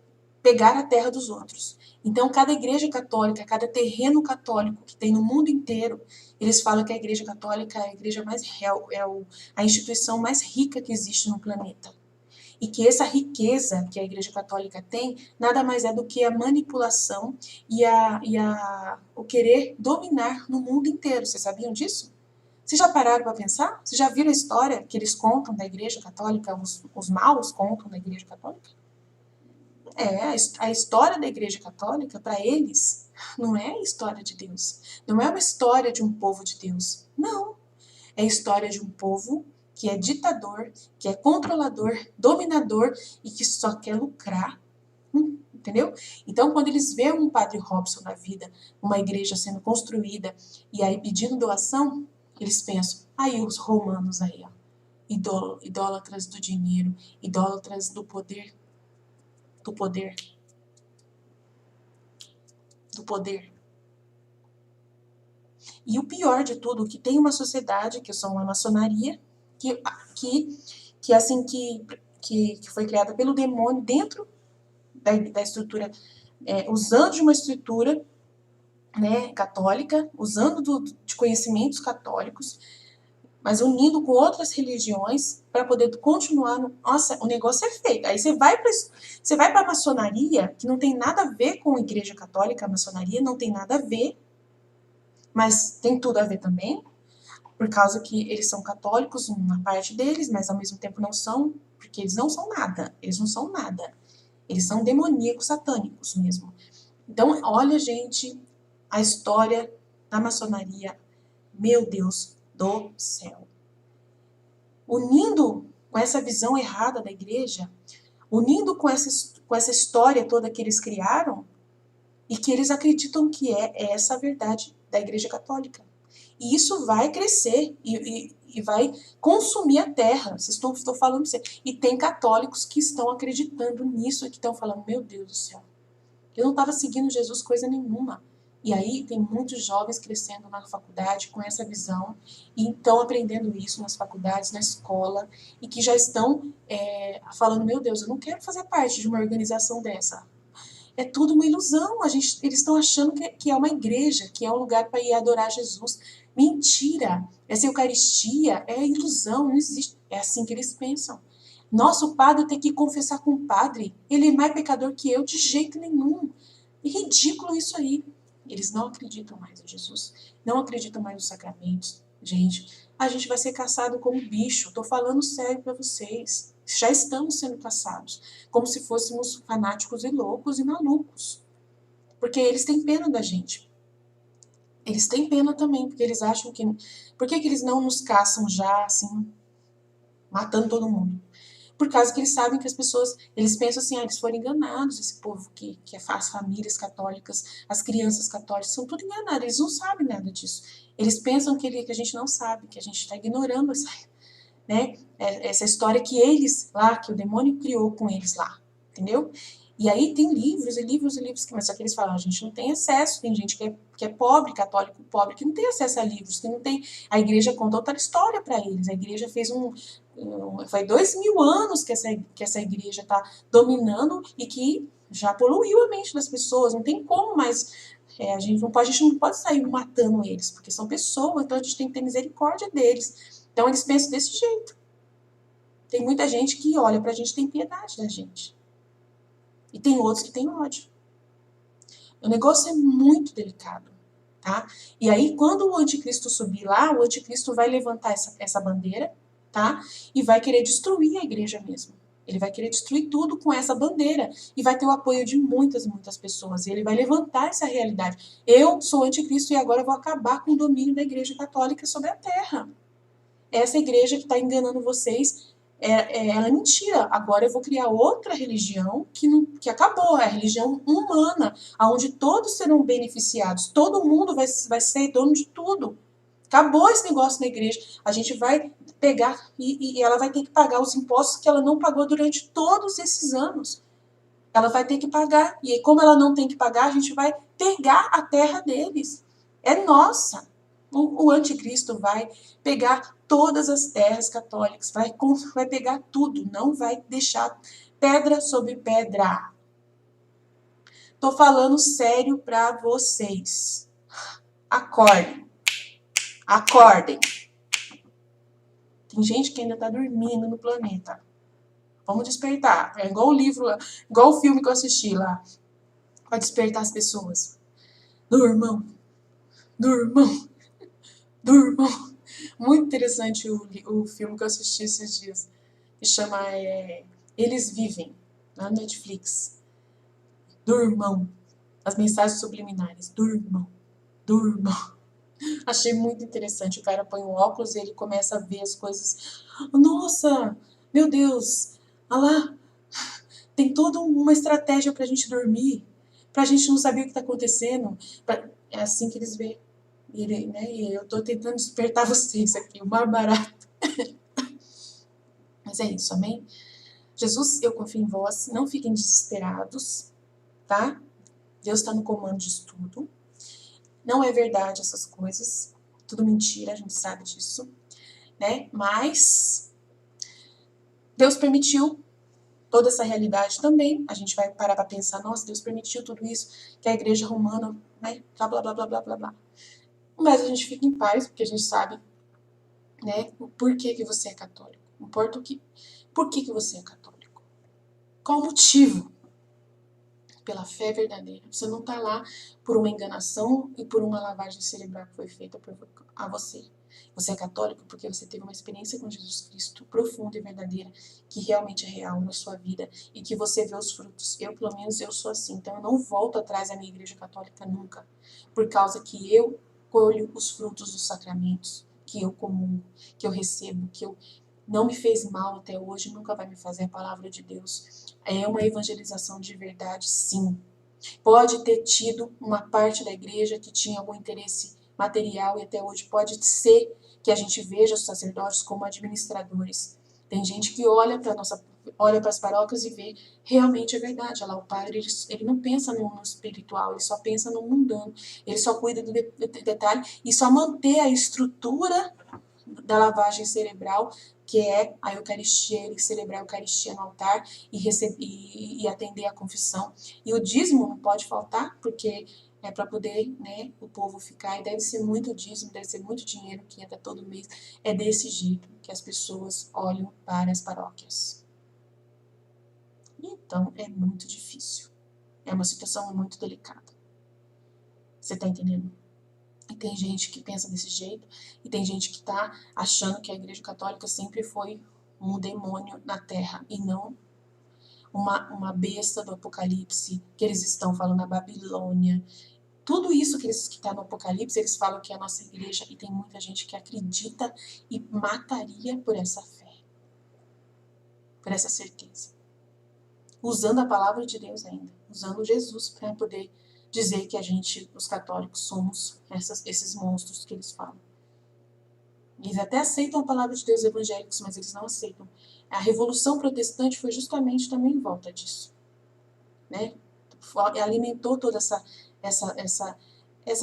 pegar a terra dos outros. Então, cada igreja católica, cada terreno católico que tem no mundo inteiro, eles falam que a igreja católica é a igreja mais a instituição mais rica que existe no planeta. E que essa riqueza que a igreja católica tem, nada mais é do que a manipulação e o querer dominar no mundo inteiro. Vocês sabiam disso? Vocês já pararam para pensar? Vocês já viram a história que eles contam da igreja católica, os maus contam da igreja católica? A história da igreja católica, para eles, não é a história de Deus. Não é uma história de um povo de Deus. Não. É a história de um povo que é ditador, que é controlador, dominador e que só quer lucrar. Entendeu? Então, quando eles veem um padre Robson na vida, uma igreja sendo construída e aí pedindo doação, eles pensam, aí os romanos aí, ó, idólatras do dinheiro, idólatras do poder, do poder. E o pior de tudo, que tem uma sociedade, que são a maçonaria, que foi criada pelo demônio dentro da estrutura, usando de uma estrutura, né, católica, usando de conhecimentos católicos, mas unindo com outras religiões para poder continuar. Nossa, o negócio é feio. Aí você vai para a maçonaria, que não tem nada a ver com a igreja católica, a maçonaria não tem nada a ver, mas tem tudo a ver também, por causa que eles são católicos, uma parte deles, mas ao mesmo tempo não são, porque eles não são nada, eles são demoníacos, satânicos mesmo. Então, olha, gente, a história da maçonaria, meu Deus do céu. Unindo com essa visão errada da igreja, unindo com essa história toda que eles criaram, e que eles acreditam que é essa a verdade da igreja católica. E isso vai crescer e vai consumir a terra. Estou falando pra você. E tem católicos que estão acreditando nisso e que estão falando, meu Deus do céu, eu não estava seguindo Jesus coisa nenhuma. E aí tem muitos jovens crescendo na faculdade com essa visão e estão aprendendo isso nas faculdades, na escola, e que já estão falando, meu Deus, eu não quero fazer parte de uma organização dessa. É tudo uma ilusão. Eles estão achando que é uma igreja, que é um lugar para ir adorar Jesus. Mentira! Essa Eucaristia é ilusão, não existe. É assim que eles pensam. Nosso padre tem que confessar com o padre. Ele é mais pecador que eu, de jeito nenhum. É ridículo isso aí. Eles não acreditam mais em Jesus. Não acreditam mais nos sacramentos. Gente, a gente vai ser caçado como bicho. Estou falando sério para vocês. Já estamos sendo caçados, como se fôssemos fanáticos e loucos e malucos. Porque eles têm pena da gente. Eles têm pena também, porque eles acham que... Por que eles não nos caçam já, assim, matando todo mundo? Por causa que eles sabem que as pessoas... Eles pensam assim, eles foram enganados, esse povo que as famílias católicas, as crianças católicas, são tudo enganados, eles não sabem nada disso. Eles pensam que a gente não sabe, que a gente está ignorando essa história que eles lá, que o demônio criou com eles lá, entendeu? E aí tem livros e livros e livros, mas só que eles falam, a gente não tem acesso, tem gente que é pobre, católico pobre, que não tem acesso a livros, que não tem... A igreja conta outra história para eles, a igreja fez foi 2000 anos que essa igreja está dominando e que já poluiu a mente das pessoas, não tem como mais... a gente não pode sair matando eles, porque são pessoas, então a gente tem que ter misericórdia deles. Então eles pensam desse jeito. Tem muita gente que olha pra gente e tem piedade da gente. E tem outros que têm ódio. O negócio é muito delicado, tá? E aí, quando o anticristo subir lá, o anticristo vai levantar essa bandeira, tá? E vai querer destruir a igreja mesmo. Ele vai querer destruir tudo com essa bandeira. E vai ter o apoio de muitas, muitas pessoas. E ele vai levantar essa realidade. Eu sou anticristo e agora eu vou acabar com o domínio da igreja católica sobre a terra. Essa igreja que está enganando vocês, ela é mentira. Agora eu vou criar outra religião que acabou, é a religião humana, onde todos serão beneficiados, todo mundo vai ser dono de tudo. Acabou esse negócio na igreja. A gente vai pegar e ela vai ter que pagar os impostos que ela não pagou durante todos esses anos. Ela vai ter que pagar. E como ela não tem que pagar, a gente vai pegar a terra deles. É nossa. O anticristo vai pegar todas as terras católicas, vai pegar tudo, não vai deixar pedra sobre pedra. Tô falando sério pra vocês. Acordem. Acordem. Tem gente que ainda tá dormindo no planeta. Vamos despertar. É igual o livro, igual o filme que eu assisti lá. Pra despertar as pessoas. Durmam. Durmam. Durmam. Muito interessante o filme que eu assisti esses dias. Que chama Eles Vivem, na Netflix. Durmam. As mensagens subliminares. Durmam. Durmam. Achei muito interessante. O cara põe um óculos e ele começa a ver as coisas. Nossa, meu Deus. Olha lá. Tem toda uma estratégia pra gente dormir. Pra gente não saber o que tá acontecendo. É assim que eles veem. E eu tô tentando despertar vocês aqui. O mais barato. Mas é isso, amém? Jesus, eu confio em vós. Não fiquem desesperados, tá? Deus está no comando de tudo. Não é verdade essas coisas. Tudo mentira, a gente sabe disso, né? Mas Deus permitiu toda essa realidade também. A gente vai parar para pensar, nossa, Deus permitiu tudo isso, que a igreja romana, né? Blá, blá, blá, blá, blá, blá, blá. Mas a gente fica em paz, porque a gente sabe, né? O porquê que você é católico. Importa o que. Por que você é católico? Qual o motivo? Pela fé verdadeira. Você não está lá por uma enganação e por uma lavagem cerebral que foi feita a você. Você é católico porque você teve uma experiência com Jesus Cristo profunda e verdadeira, que realmente é real na sua vida e que você vê os frutos. Eu, pelo menos, eu sou assim. Então, eu não volto atrás da minha igreja católica nunca, por causa que eu colho os frutos dos sacramentos, que eu comungo, que eu recebo, que eu não me fez mal até hoje, nunca vai me fazer a palavra de Deus. É uma evangelização de verdade, sim. Pode ter tido uma parte da igreja que tinha algum interesse material e até hoje pode ser que a gente veja os sacerdotes como administradores. Tem gente que olha para as paróquias e vê, realmente é verdade. Olha lá, o padre, ele não pensa no espiritual, ele só pensa no mundano. Ele só cuida do detalhe e só manter a estrutura da lavagem cerebral, que é a Eucaristia, ele celebrar a Eucaristia no altar e atender a confissão. E o dízimo não pode faltar, porque é para poder, né, o povo ficar, e deve ser muito dízimo, deve ser muito dinheiro que entra todo mês. É desse jeito que as pessoas olham para as paróquias. Então, é muito difícil. É uma situação muito delicada. Você está entendendo? E tem gente que pensa desse jeito, e tem gente que está achando que a Igreja Católica sempre foi um demônio na Terra, e não uma besta do Apocalipse, que eles estão falando a Babilônia. Tudo isso que está no Apocalipse, eles falam que é a nossa igreja, e tem muita gente que acredita e mataria por essa fé, por essa certeza. Usando a palavra de Deus ainda, usando Jesus para poder dizer que a gente, os católicos, somos esses monstros que eles falam. Eles até aceitam a palavra de Deus evangélicos, mas eles não aceitam. A Revolução Protestante foi justamente também em volta disso, né? Alimentou toda essa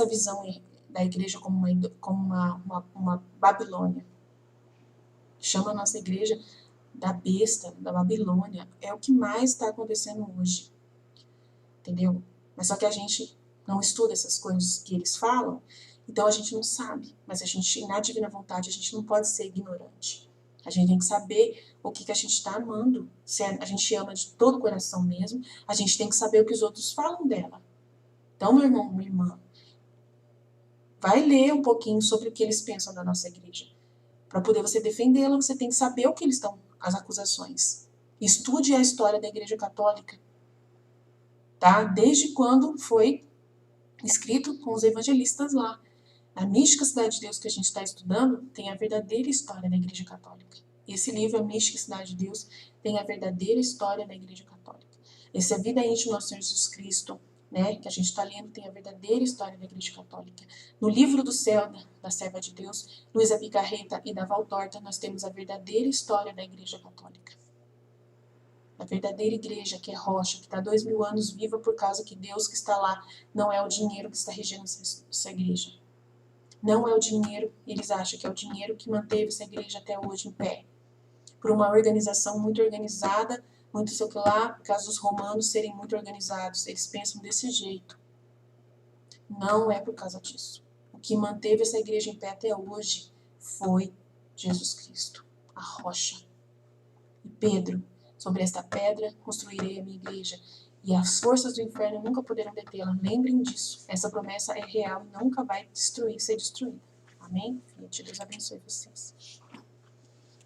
visão da igreja como uma Babilônia. Chama a nossa igreja da besta, da Babilônia. É o que mais está acontecendo hoje. Entendeu? Mas só que a gente não estuda essas coisas que eles falam, então a gente não sabe. Mas a gente, na divina vontade, a gente não pode ser ignorante. A gente tem que saber o que a gente está amando. Se a gente ama de todo o coração mesmo, a gente tem que saber o que os outros falam dela. Então, meu irmão, minha irmã, vai ler um pouquinho sobre o que eles pensam da nossa igreja. Para poder você defendê-la, você tem que saber o que eles estão, as acusações. Estude a história da Igreja Católica, tá? Desde quando foi escrito com os evangelistas lá. A Mística Cidade de Deus que a gente está estudando tem a verdadeira história da Igreja Católica. Esse livro, A Mística Cidade de Deus, tem a verdadeira história da Igreja Católica. Esse A Vida Íntima do Nosso Senhor Jesus Cristo, né, que a gente está lendo, tem a verdadeira história da Igreja Católica. No Livro do Céu, da Serva de Deus, Luísa Picarreta e da Valtorta, nós temos a verdadeira história da Igreja Católica. A verdadeira igreja, que é rocha, que está 2000 anos viva por causa que Deus que está lá não é o dinheiro que está regendo essa igreja. Não é o dinheiro, eles acham que é o dinheiro que manteve essa igreja até hoje em pé. Por uma organização muito organizada, Muito sei que lá, por causa dos romanos serem muito organizados, eles pensam desse jeito. Não é por causa disso. O que manteve essa igreja em pé até hoje foi Jesus Cristo, a rocha. E Pedro, sobre esta pedra construirei a minha igreja, e as forças do inferno nunca poderão detê-la. Lembrem disso. Essa promessa é real e nunca vai ser destruída. Amém? Deus abençoe vocês.